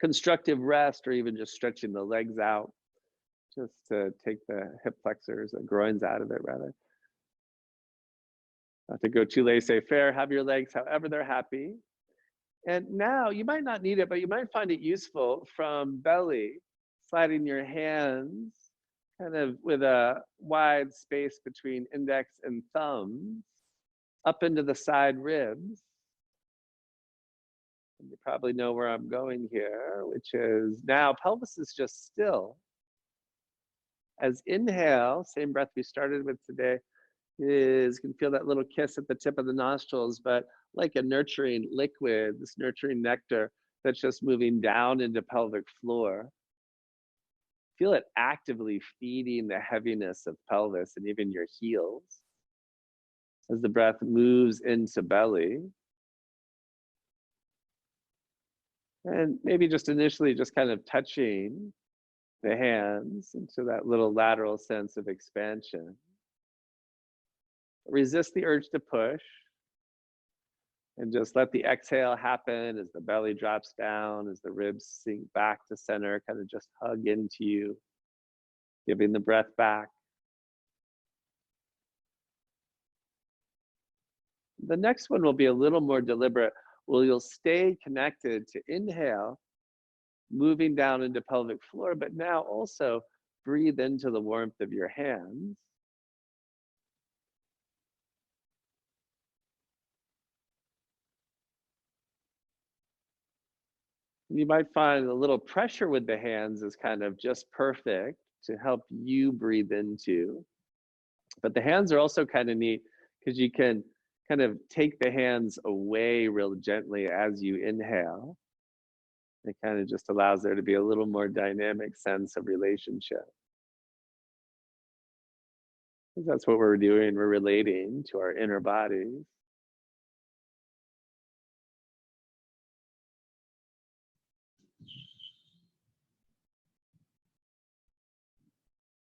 constructive rest or even just stretching the legs out, just to take the hip flexors, the groins out of it rather. Not to go too laissez-faire, have your legs however they're happy. And now you might not need it, but you might find it useful from belly, sliding your hands kind of with a wide space between index and thumbs up into the side ribs. And you probably know where I'm going here, which is now pelvis is just still. As inhale, same breath we started with today, is you can feel that little kiss at the tip of the nostrils, but like a nurturing liquid, this nurturing nectar that's just moving down into pelvic floor. Feel it actively feeding the heaviness of pelvis and even your heels as the breath moves into belly. And maybe just initially just kind of touching the hands into that little lateral sense of expansion. Resist the urge to push and just let the exhale happen as the belly drops down, as the ribs sink back to center, kind of just hug into you, giving the breath back. The next one will be a little more deliberate. Well, you'll stay connected to inhale, moving down into pelvic floor, but now also breathe into the warmth of your hands. You might find a little pressure with the hands is kind of just perfect to help you breathe into. But the hands are also kind of neat because you can kind of take the hands away real gently as you inhale. It kind of just allows there to be a little more dynamic sense of relationship. That's what we're doing. We're relating to our inner bodies.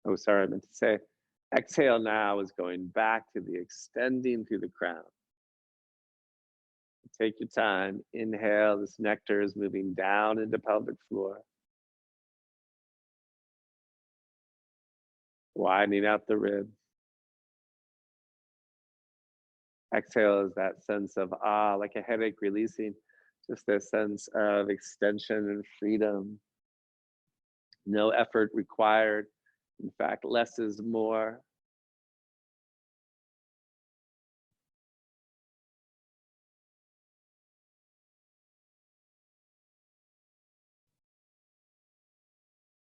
Oh, sorry, I meant to say, exhale now is going back to the extending through the crown. Take your time. Inhale, this nectar is moving down into pelvic floor. Widening out the ribs. Exhale is that sense of like a headache releasing, just a sense of extension and freedom. No effort required. In fact, less is more.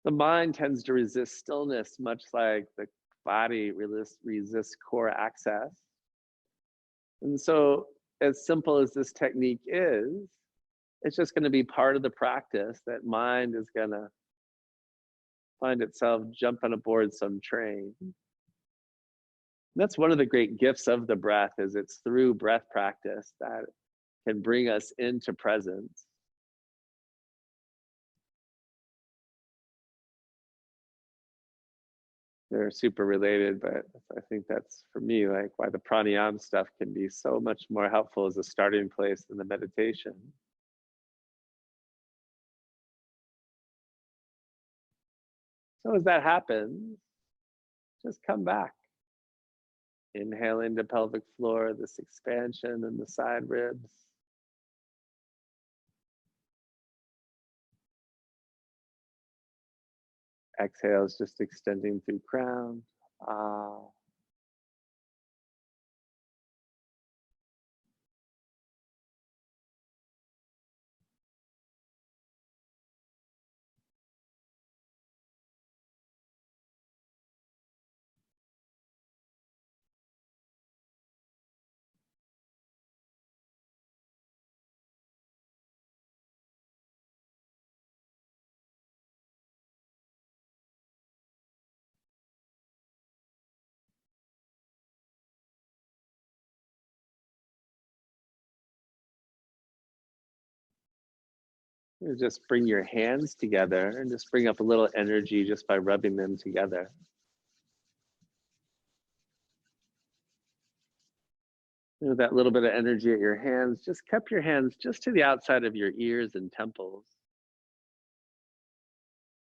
The mind tends to resist stillness, much like the body resists core access. And so, as simple as this technique is, it's just going to be part of the practice that mind is going to find itself jumping aboard some train. And that's one of the great gifts of the breath, is it's through breath practice that can bring us into presence. They're super related, but I think that's, for me, like why the pranayama stuff can be so much more helpful as a starting place than the meditation. So as that happens, just come back. Inhale into pelvic floor, this expansion in the side ribs. Exhale is just extending through crown. You just bring your hands together and just bring up a little energy just by rubbing them together. That little bit of energy at your hands, just cup your hands just to the outside of your ears and temples.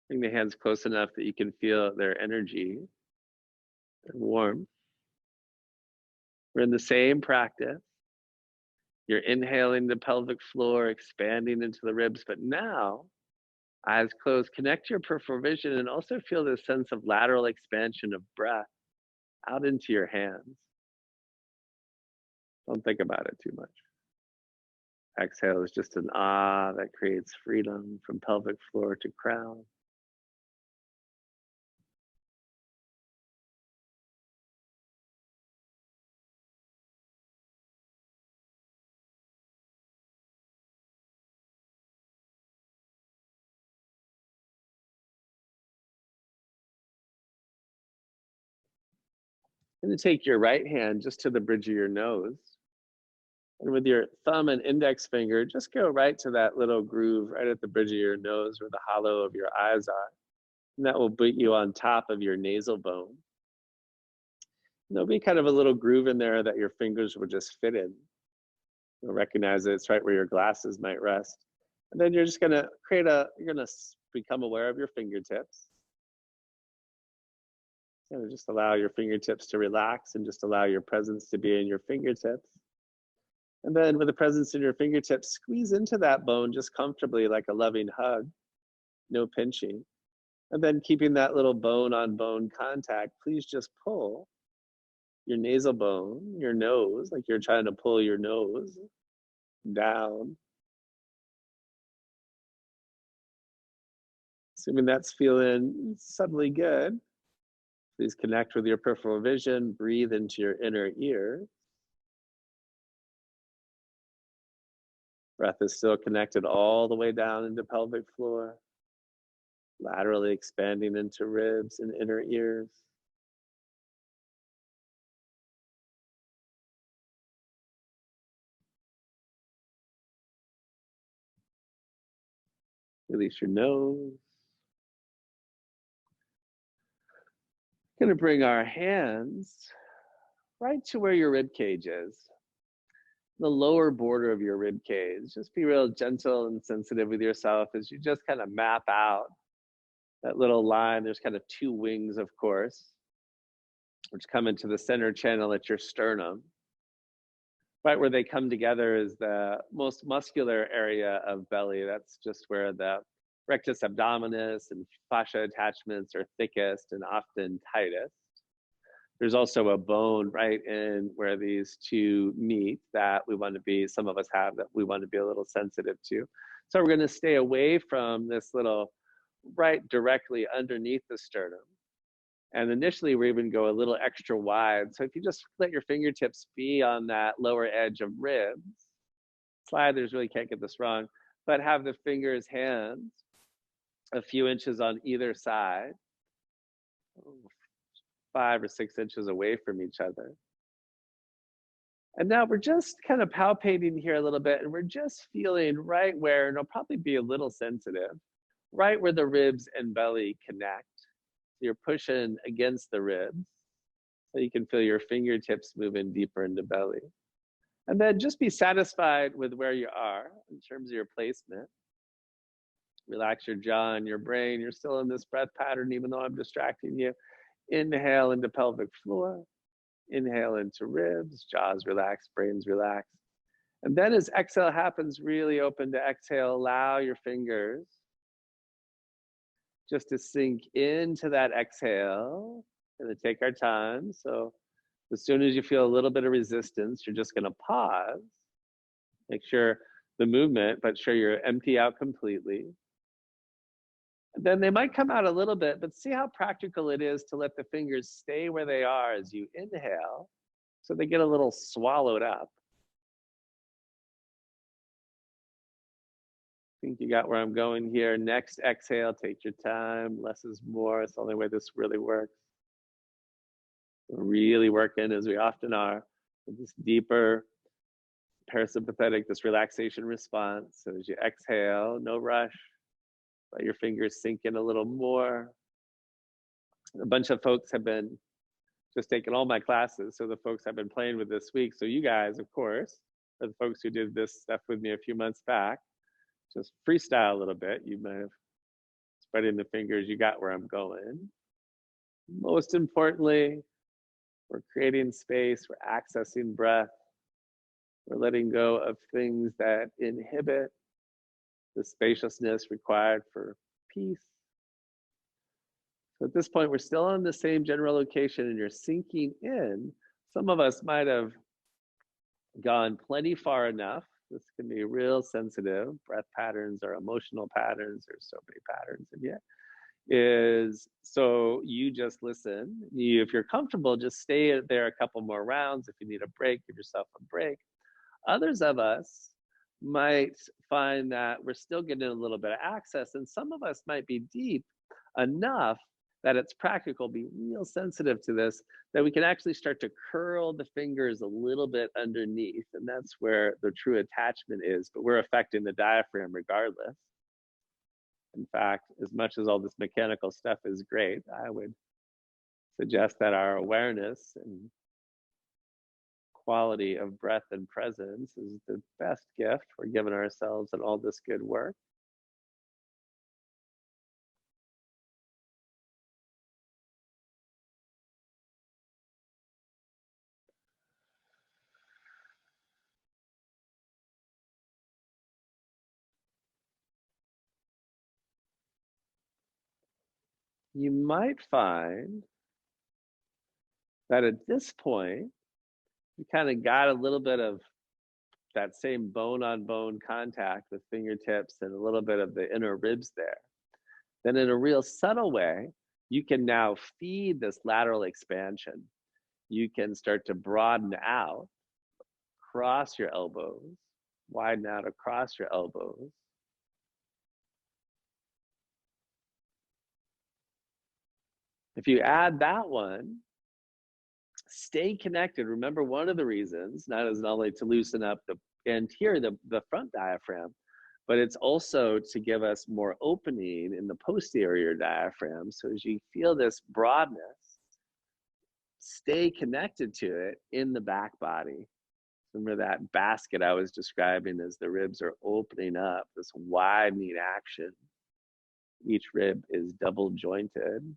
Bring the hands close enough that you can feel their energy and warmth. We're in the same practice. You're inhaling the pelvic floor, expanding into the ribs, but now, eyes closed, connect your peripheral vision and also feel this sense of lateral expansion of breath out into your hands. Don't think about it too much. Exhale is just an that creates freedom from pelvic floor to crown. And then take your right hand just to the bridge of your nose. And with your thumb and index finger, just go right to that little groove right at the bridge of your nose where the hollow of your eyes are. And that will put you on top of your nasal bone. And there'll be kind of a little groove in there that your fingers will just fit in. You'll recognize that it's right where your glasses might rest. And then you're just gonna you're gonna become aware of your fingertips. And just allow your fingertips to relax and just allow your presence to be in your fingertips. And then with the presence in your fingertips, squeeze into that bone just comfortably like a loving hug, no pinching. And then keeping that little bone on bone contact, please just pull your nasal bone, your nose, like you're trying to pull your nose down. Assuming that's feeling subtly good, please connect with your peripheral vision, breathe into your inner ear. Breath is still connected all the way down into pelvic floor, laterally expanding into ribs and inner ears. Release your nose. Going to bring our hands right to where your rib cage is, the lower border of your rib cage. Just be real gentle and sensitive with yourself as you just kind of map out that little line. There's kind of two wings, of course, which come into the center channel at your sternum. Right where they come together is the most muscular area of belly. That's just where the rectus abdominis and fascia attachments are thickest and often tightest. There's also a bone right in where these two meet that we want to be, some of us have, that we want to be a little sensitive to. So we're going to stay away from this little right directly underneath the sternum. And initially, we're even go a little extra wide. So if you just let your fingertips be on that lower edge of ribs, sliders really can't get this wrong, but have the fingers, hands, a few inches on either side, 5 or 6 inches away from each other. And now we're just kind of palpating here a little bit, and we're just feeling right where, and it'll probably be a little sensitive, right where the ribs and belly connect. You're pushing against the ribs, so you can feel your fingertips moving deeper into belly. And then just be satisfied with where you are in terms of your placement. Relax your jaw and your brain. You're still in this breath pattern, even though I'm distracting you. Inhale into pelvic floor. Inhale into ribs, jaws relaxed, brains relaxed. And then as exhale happens, really open to exhale, allow your fingers just to sink into that exhale. Gonna take our time. So as soon as you feel a little bit of resistance, you're just gonna pause. Make sure the movement, but sure you're empty out completely. And then they might come out a little bit, but see how practical it is to let the fingers stay where they are as you inhale, so they get a little swallowed up. I think you got where I'm going here. Next exhale, take your time. Less is more. It's the only way this really works. We're really working, as we often are, with this deeper parasympathetic, this relaxation response. So as you exhale, no rush. Let your fingers sink in a little more. A bunch of folks have been just taking all my classes. So the folks I've been playing with this week. So you guys, of course, are the folks who did this stuff with me a few months back. Just freestyle a little bit. You might have spreading the fingers. You got where I'm going. Most importantly, we're creating space. We're accessing breath. We're letting go of things that inhibit the spaciousness required for peace. So at this point, we're still on the same general location and you're sinking in. Some of us might have gone plenty far enough. This can be real sensitive. Breath patterns or emotional patterns. There's so many patterns in here. So you just listen. If you're comfortable, just stay there a couple more rounds. If you need a break, give yourself a break. Others of us might find that we're still getting a little bit of access, and some of us might be deep enough that it's practical, be real sensitive to this, that we can actually start to curl the fingers a little bit underneath, and that's where the true attachment is, but we're affecting the diaphragm regardless. In fact, as much as all this mechanical stuff is great, I would suggest that our awareness and quality of breath and presence is the best gift we're giving ourselves and all this good work. You might find that at this point, you kind of got a little bit of that same bone on bone contact with fingertips and a little bit of the inner ribs there. Then, in a real subtle way, you can now feed this lateral expansion. You can start to broaden out, cross your elbows, widen out across your elbows. If you add that one, stay connected. Remember, one of the reasons, not only to loosen up the anterior, the front diaphragm, but it's also to give us more opening in the posterior diaphragm. So as you feel this broadness, stay connected to it in the back body. Remember that basket I was describing as the ribs are opening up, this widening action. Each rib is double jointed.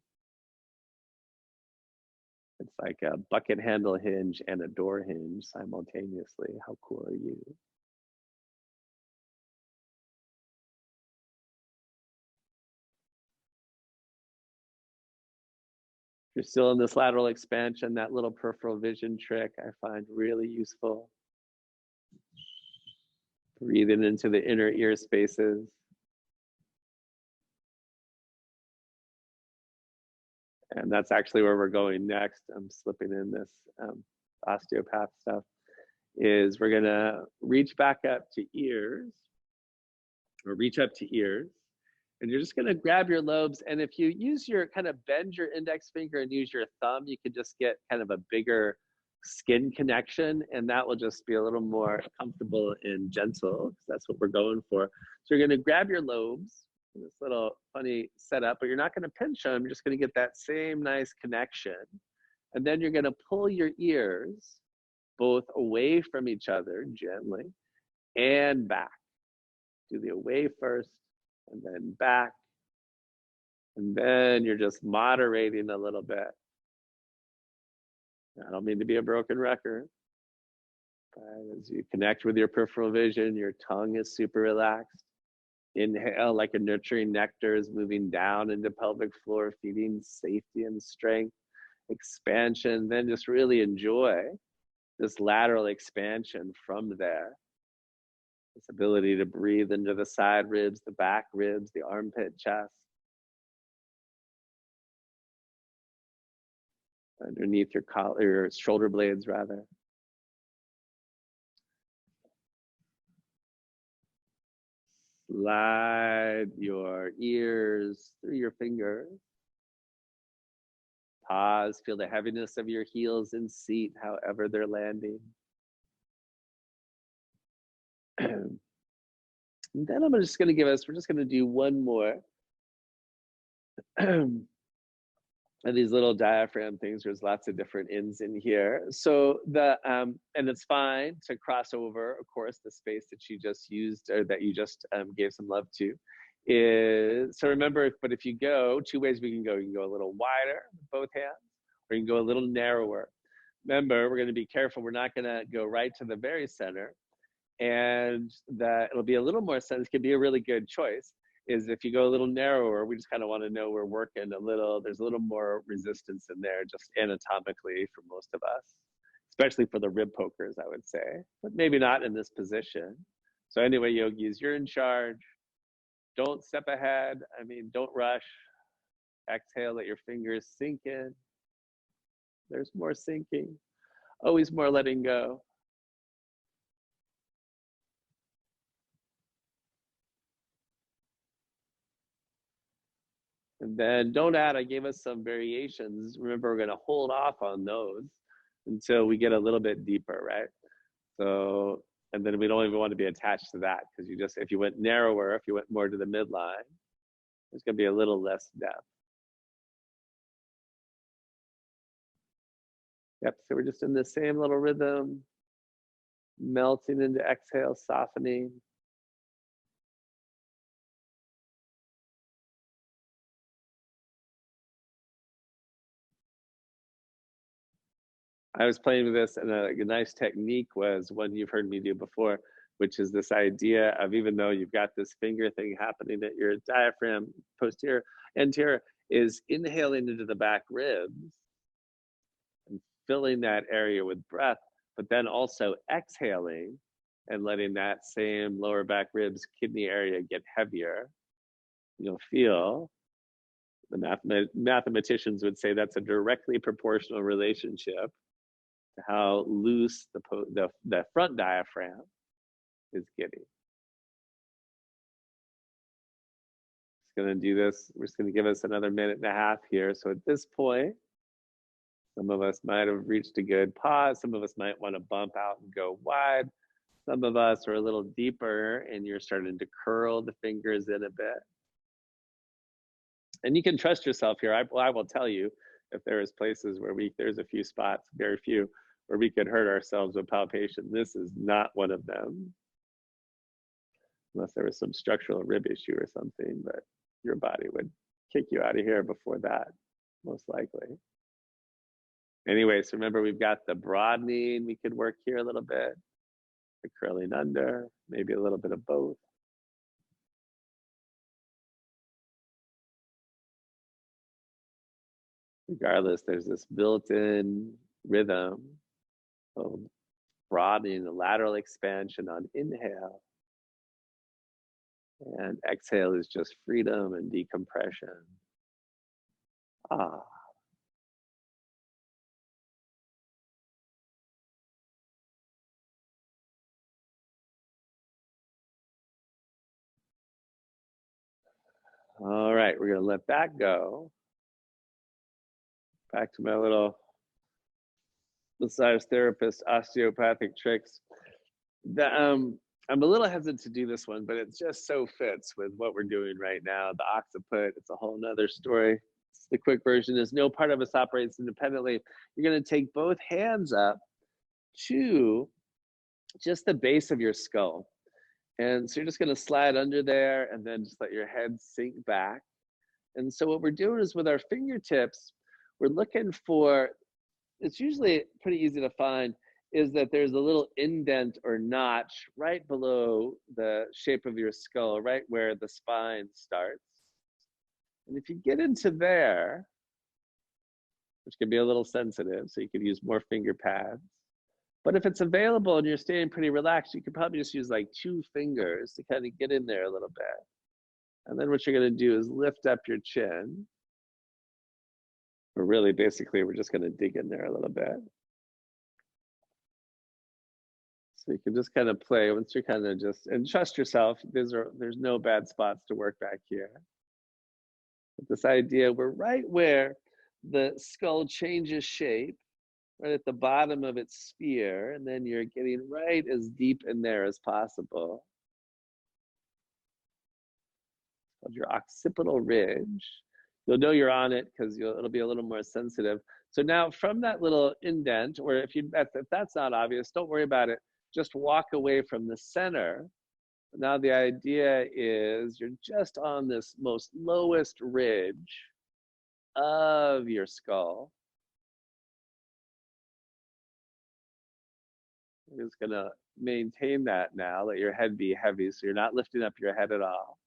It's like a bucket handle hinge and a door hinge simultaneously. How cool are you? If you're still in this lateral expansion, that little peripheral vision trick I find really useful. Breathing into the inner ear spaces. And that's actually where we're going next. I'm slipping in this osteopath stuff. Is we're gonna reach back up to ears, or reach up to ears, and you're just gonna grab your lobes. And if you use your kind of bend your index finger and use your thumb, you could just get kind of a bigger skin connection, and that will just be a little more comfortable and gentle, because that's what we're going for. So you're gonna grab your lobes, this little funny setup, but you're not gonna pinch them, you're just gonna get that same nice connection. And then you're gonna pull your ears both away from each other gently and back. Do the away first and then back. And then you're just moderating a little bit. I don't mean to be a broken record, but as you connect with your peripheral vision, your tongue is super relaxed. Inhale like a nurturing nectar is moving down into pelvic floor, feeding safety and strength, expansion. Then just really enjoy this lateral expansion from there. This ability to breathe into the side ribs, the back ribs, the armpit chest. Underneath your collar, your shoulder blades rather. Slide your ears through your fingers. Pause, feel the heaviness of your heels in seat, however they're landing. And then we're just going to do one more of these little diaphragm things. There's lots of different ins in here. So and it's fine to cross over, of course, the space that you just used, or that you just gave some love to. So remember, but if you go, two ways we can go. You can go a little wider with both hands, or you can go a little narrower. Remember, we're going to be careful. We're not going to go right to the very center. And that it'll be a little more sense, could be a really good choice, is if you go a little narrower, we just kind of want to know we're working a little, there's a little more resistance in there, just anatomically for most of us, especially for the rib pokers, I would say, but maybe not in this position. So anyway, yogis, you're in charge. Don't step ahead. I mean, don't rush. Exhale, let your fingers sink in. There's more sinking. Always more letting go. And then don't add, I gave us some variations. Remember, we're going to hold off on those until we get a little bit deeper, right? So, and then we don't even want to be attached to that, because you just, if you went narrower, if you went more to the midline, There's going to be a little less depth. Yep, so we're just in the same little rhythm, melting into exhale, softening. I was playing with this, and a nice technique was one you've heard me do before, which is this idea of, even though you've got this finger thing happening at your diaphragm, posterior, anterior, is inhaling into the back ribs and filling that area with breath, but then also exhaling and letting that same lower back ribs, kidney area get heavier. You'll feel, the mathematicians would say, that's a directly proportional relationship to how loose the front diaphragm is getting. Just going to do this. We're just going to give us another minute and a half here. So at this point, some of us might have reached a good pause. Some of us might want to bump out and go wide. Some of us are a little deeper and you're starting to curl the fingers in a bit. And you can trust yourself here. I will tell you, if there is places where there's a few spots, very few, where we could hurt ourselves with palpation. This is not one of them. Unless there was some structural rib issue or something, but your body would kick you out of here before that, most likely. Anyway, so remember, we've got the broadening. We could work here a little bit. The curling under, maybe a little bit of both. Regardless, there's this built-in rhythm of broadening, the lateral expansion on inhale. And exhale is just freedom and decompression. Ah. All right, we're going to let that go. Back to my little massage therapist osteopathic tricks. I'm a little hesitant to do this one, but it just so fits with what we're doing right now. The occiput, it's a whole nother story. The quick version is, no part of us operates independently. You're going to take both hands up to just the base of your skull. And so you're just going to slide under there and then just let your head sink back. And so what we're doing is, with our fingertips, we're looking for, it's usually pretty easy to find, is that there's a little indent or notch right below the shape of your skull, right where the spine starts. And if you get into there, which can be a little sensitive, so you could use more finger pads. But if it's available and you're staying pretty relaxed, you could probably just use like 2 fingers to kind of get in there a little bit. And then what you're going to do is lift up your chin. Or really, basically, we're just going to dig in there a little bit. So you can just kind of play once you're kind of just, and trust yourself, there's no bad spots to work back here. But this idea, we're right where the skull changes shape, right at the bottom of its sphere, and then you're getting right as deep in there as possible. It's called your occipital ridge. You'll know you're on it because it'll be a little more sensitive. So now from that little indent, or if that's not obvious, don't worry about it. Just walk away from the center. Now the idea is you're just on this most lowest ridge of your skull. You're just gonna maintain that now. Let your head be heavy, so you're not lifting up your head at all.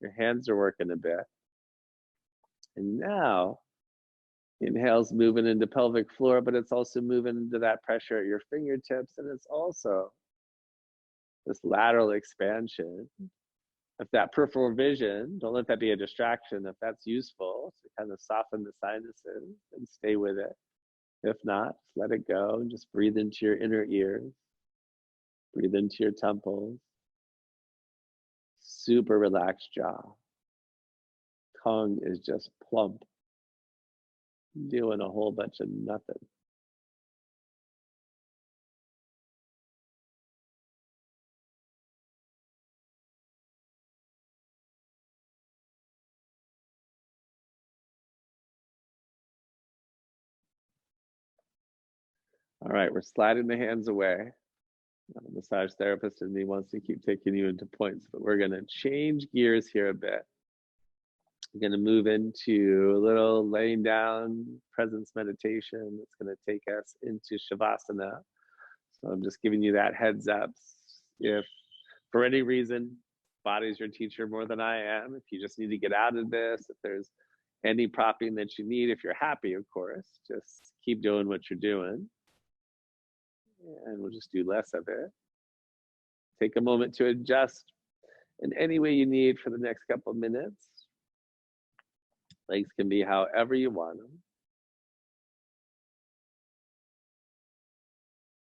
Your hands are working a bit. And now, inhale's moving into pelvic floor, but it's also moving into that pressure at your fingertips, and it's also this lateral expansion. If that peripheral vision, don't let that be a distraction. If that's useful, to kind of soften the sinuses and stay with it. If not, just let it go and just breathe into your inner ears. Breathe into your temples. Super relaxed jaw. Tongue is just plump, doing a whole bunch of nothing. All right, we're sliding the hands away. The massage therapist in me wants to keep taking you into points, but we're going to change gears here a bit. We're going to move into a little laying down presence meditation that's going to take us into Shavasana. So I'm just giving you that heads up. If for any reason, body's your teacher more than I am, if you just need to get out of this, if there's any propping that you need, if you're happy, of course, just keep doing what you're doing. And we'll just do less of it. Take a moment to adjust in any way you need for the next couple of minutes. Legs can be however you want them.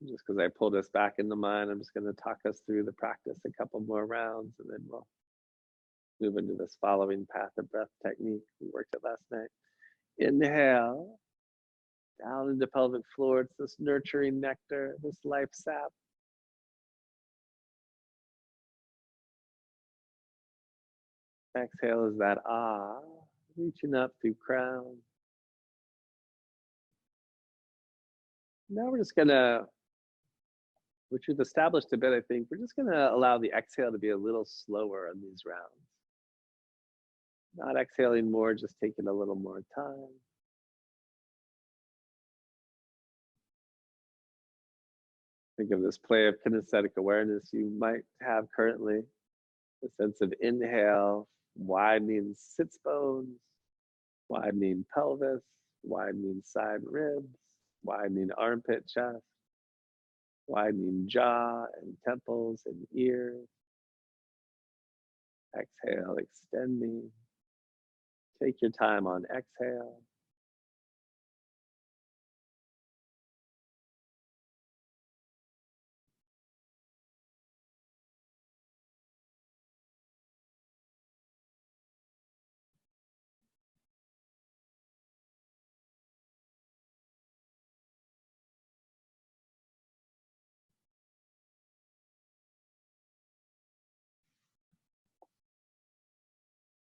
Just because I pulled us back in the mind, I'm just going to talk us through the practice a couple more rounds, and then we'll move into this following path of breath technique. We worked it last night. Inhale, down into pelvic floor. It's this nurturing nectar, this life sap. Exhale is that ah, reaching up through crown. Now we're just gonna, which we've established a bit, I think, we're just gonna allow the exhale to be a little slower on these rounds. Not exhaling more, just taking a little more time. Think of this play of kinesthetic awareness you might have currently. The sense of inhale, widening sits bones, widening pelvis, widening side ribs, widening armpit chest, widening jaw and temples and ears. Exhale, extending. Take your time on exhale.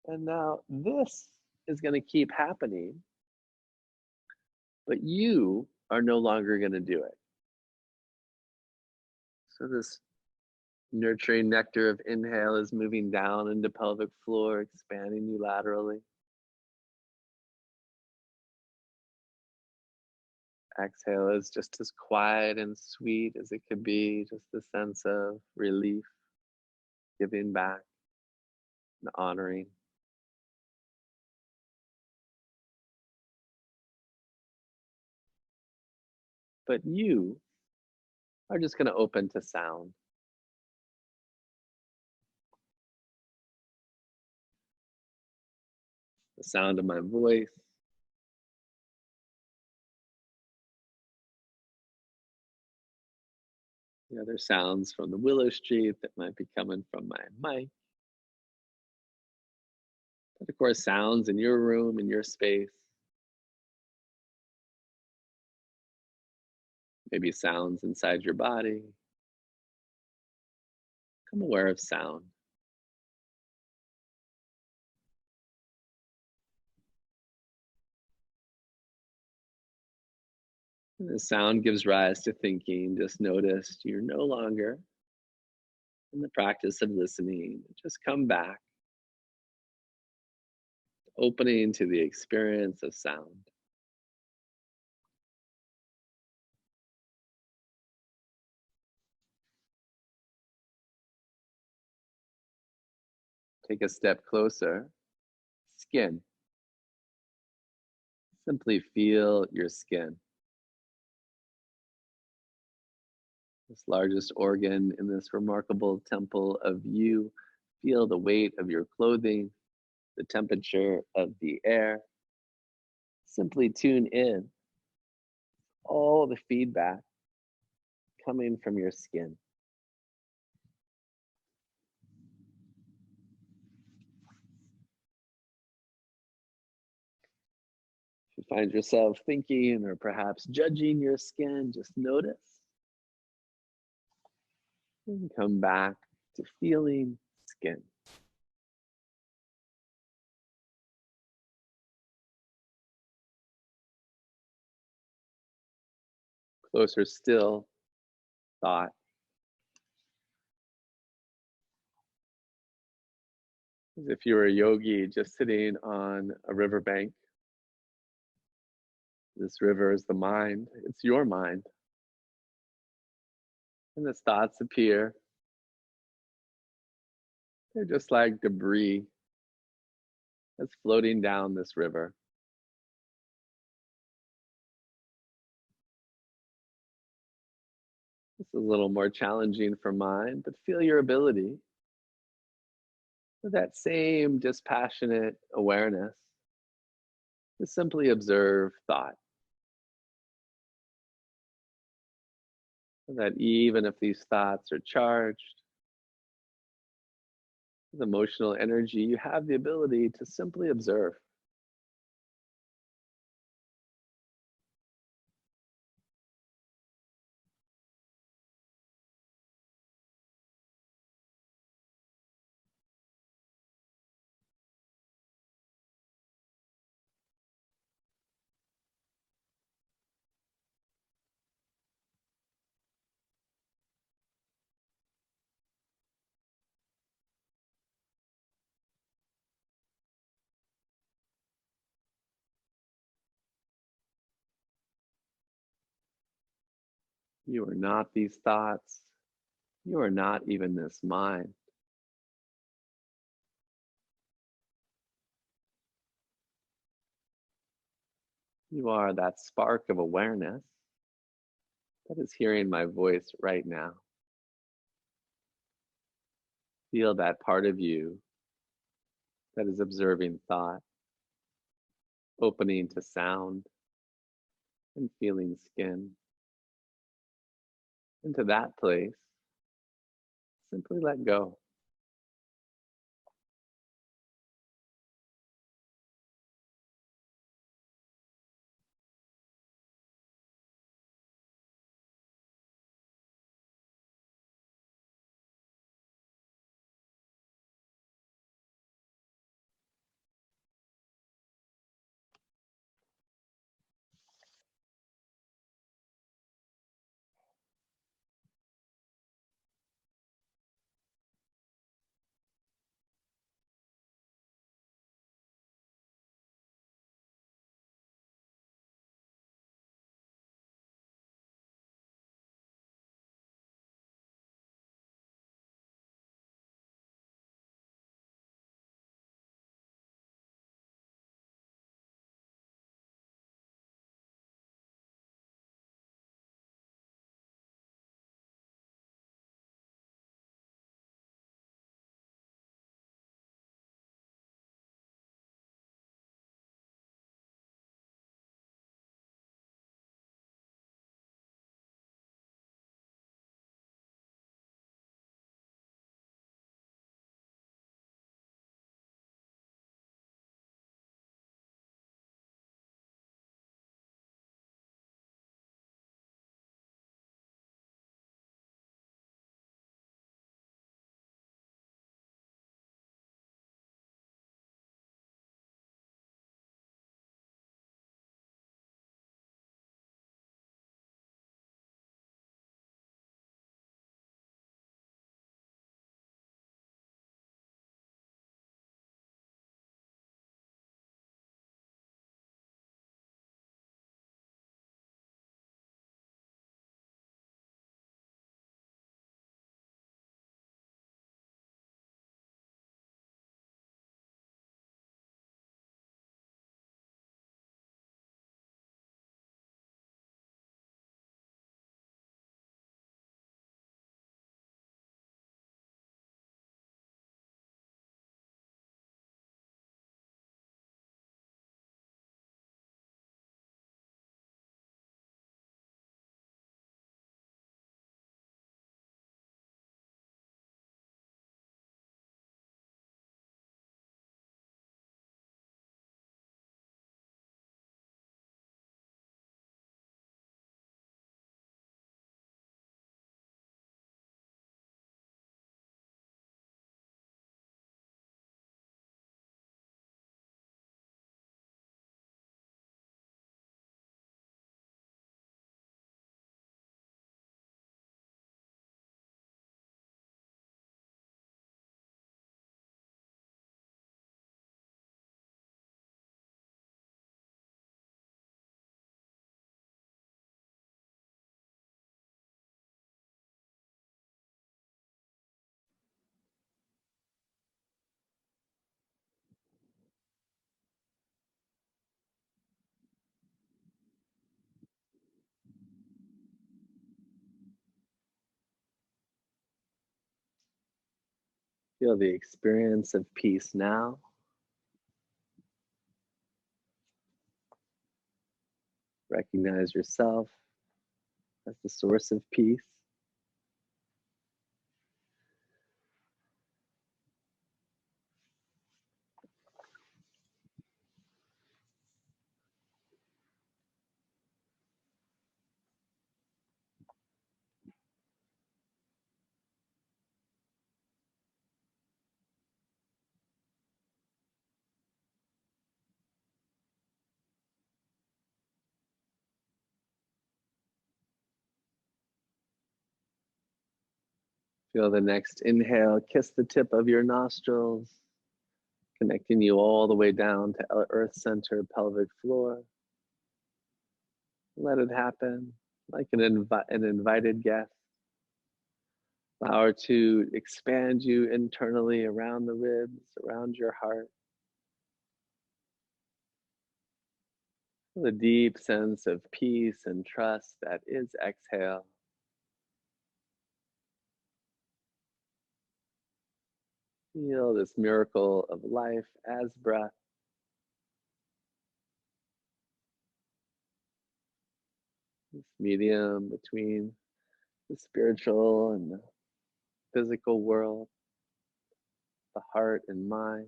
And now this is going to keep happening, but you are no longer going to do it. So this nurturing nectar of inhale is moving down into pelvic floor, expanding you laterally. Exhale is just as quiet and sweet as it could be, just a sense of relief, giving back, and honoring. But you are just going to open to sound. The sound of my voice. The other sounds from the Willow Street that might be coming from my mic. But of course, sounds in your room, in your space. Maybe sounds inside your body. Become aware of sound. And the sound gives rise to thinking. Just notice you're no longer in the practice of listening. Just come back, opening to the experience of sound. Take a step closer. Skin. Simply feel your skin. This largest organ in this remarkable temple of you. Feel the weight of your clothing, the temperature of the air. Simply tune in. All the feedback coming from your skin. If you find yourself thinking or perhaps judging your skin, just notice. And come back to feeling skin. closer still thought, as if you were a yogi just sitting on a riverbank. This river is the mind, it's your mind. And as thoughts appear, they're just like debris that's floating down this river. This is a little more challenging for mind, but feel your ability with that same dispassionate awareness to simply observe thought. So that even if these thoughts are charged with emotional energy, you have the ability to simply observe. You are not these thoughts. You are not even this mind. You are that spark of awareness that is hearing my voice right now. Feel that part of you that is observing thought, opening to sound, and feeling skin. Into that place, simply let go. Feel the experience of peace now. Recognize yourself as the source of peace. Feel the next inhale, kiss the tip of your nostrils, connecting you all the way down to earth center, pelvic floor. Let it happen like an invited guest. Allow her to expand you internally around the ribs, around your heart. The deep sense of peace and trust that is exhale. Feel this miracle of life as breath. This medium between the spiritual and the physical world, the heart and mind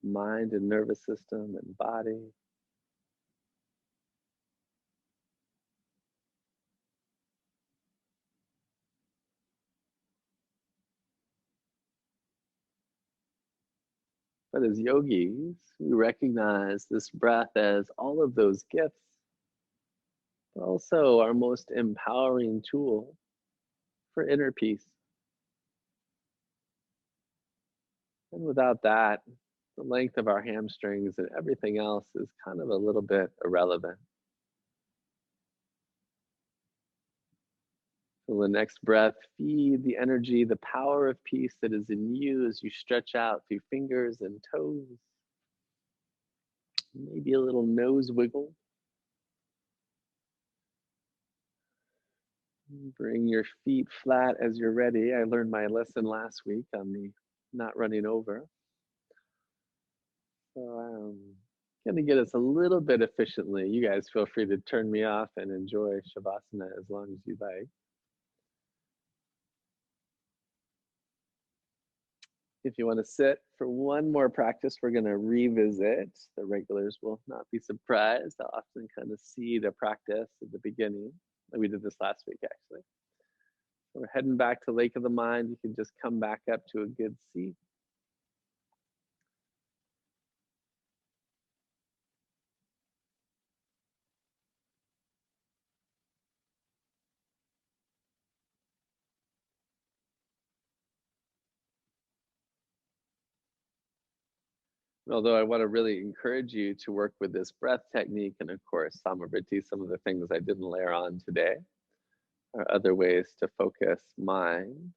and nervous system and body. But as yogis, we recognize this breath as all of those gifts, but also our most empowering tool for inner peace. And without that, the length of our hamstrings and everything else is kind of a little bit irrelevant. So the next breath, feed the energy, the power of peace that is in you as you stretch out through fingers and toes. Maybe a little nose wiggle. Bring your feet flat as you're ready. I learned my lesson last week on the not running over. So I'm going to get us a little bit efficiently. You guys feel free to turn me off and enjoy Shavasana as long as you like. If you want to sit for one more practice, we're going to revisit. The regulars will not be surprised. I'll often kind of see the practice at the beginning. We did this last week, actually. So we're heading back to Lake of the Mind. You can just come back up to a good seat. Although I want to really encourage you to work with this breath technique and, of course, Samavriti, some of the things I didn't layer on today are other ways to focus mind.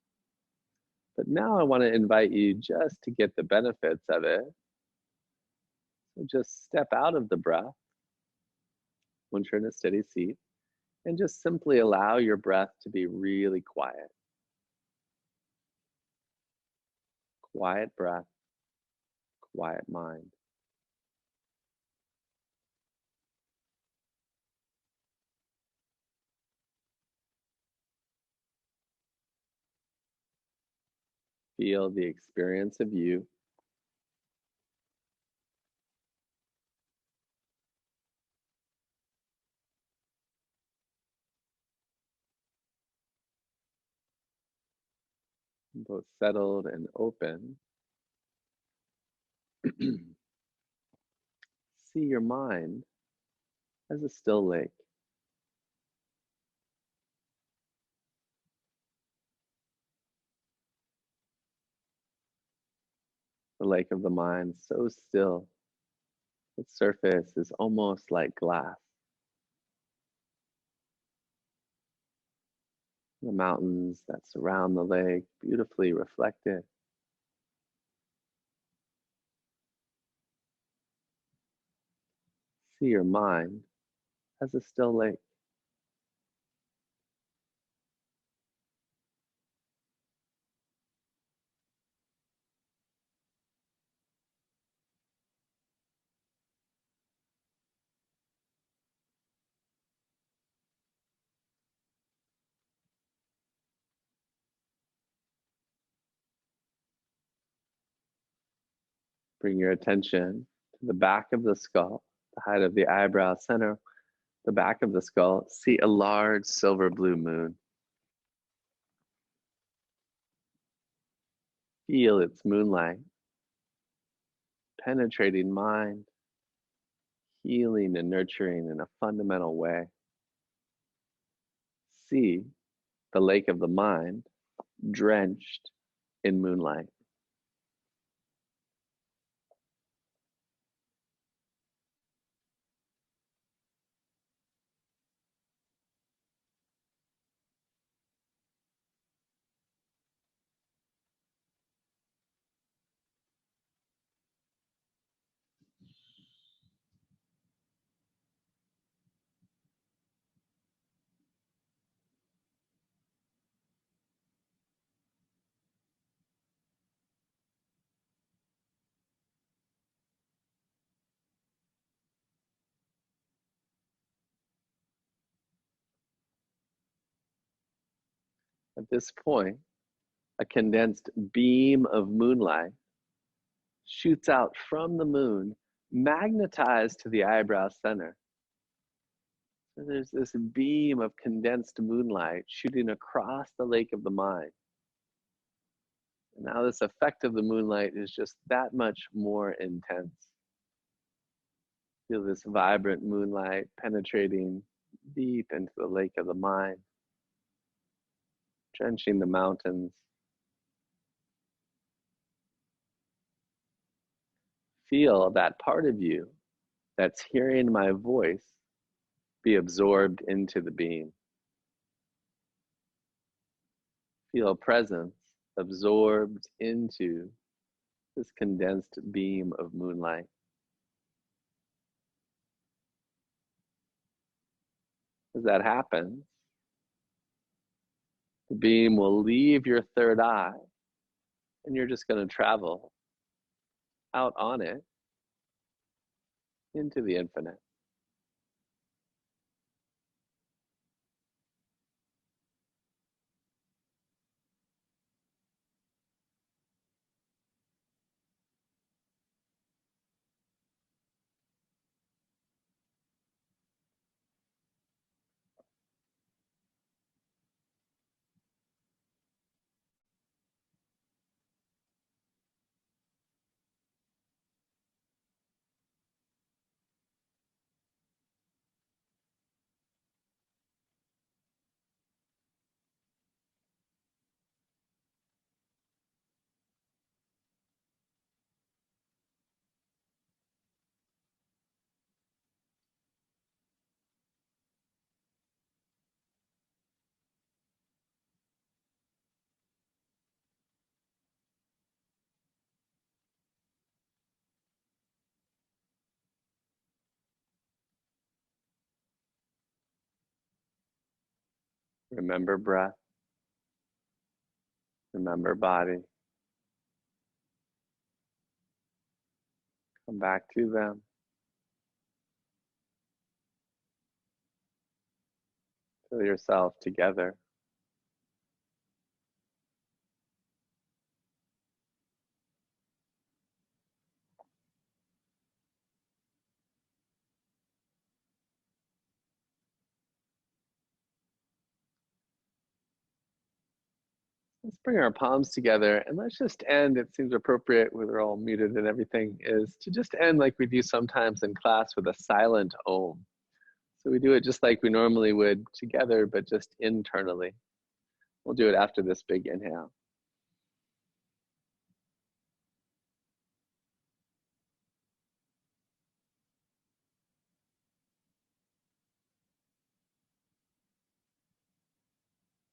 But now I want to invite you just to get the benefits of it. So just step out of the breath once you're in a steady seat and just simply allow your breath to be really quiet. Quiet breath, quiet mind. Feel the experience of you. Both settled and open. See your mind as a still lake. The lake of the mind, so still. Its surface is almost like glass. The mountains that surround the lake, beautifully reflected. See your mind as a still lake. Bring your attention to the back of the skull, the height of the eyebrow center, the back of the skull. See a large silver blue moon. Feel its moonlight, penetrating mind, healing and nurturing in a fundamental way. See the lake of the mind drenched in moonlight. At this point, a condensed beam of moonlight shoots out from the moon, magnetized to the eyebrow center. So there's this beam of condensed moonlight shooting across the lake of the mind. And now this effect of the moonlight is just that much more intense. Feel this vibrant moonlight penetrating deep into the lake of the mind, drenching the mountains. Feel that part of you that's hearing my voice be absorbed into the beam. Feel presence absorbed into this condensed beam of moonlight. As that happens, the beam will leave your third eye, and you're just going to travel out on it into the infinite. Remember breath, remember body. Come back to them. Feel yourself together. Let's bring our palms together and let's just end. It seems appropriate, we're all muted and everything, is to just end like we do sometimes in class with a silent Om. So we do it just like we normally would together, but just internally. We'll do it after this big inhale.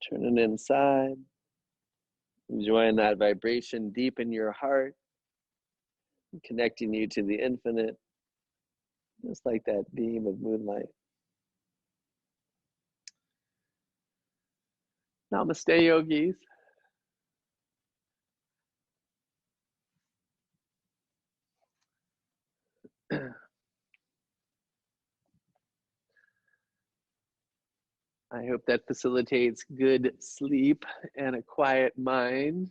Turning inside, enjoying that vibration deep in your heart, connecting you to the infinite, just like that beam of moonlight. Namaste, yogis. I hope that facilitates good sleep and a quiet mind.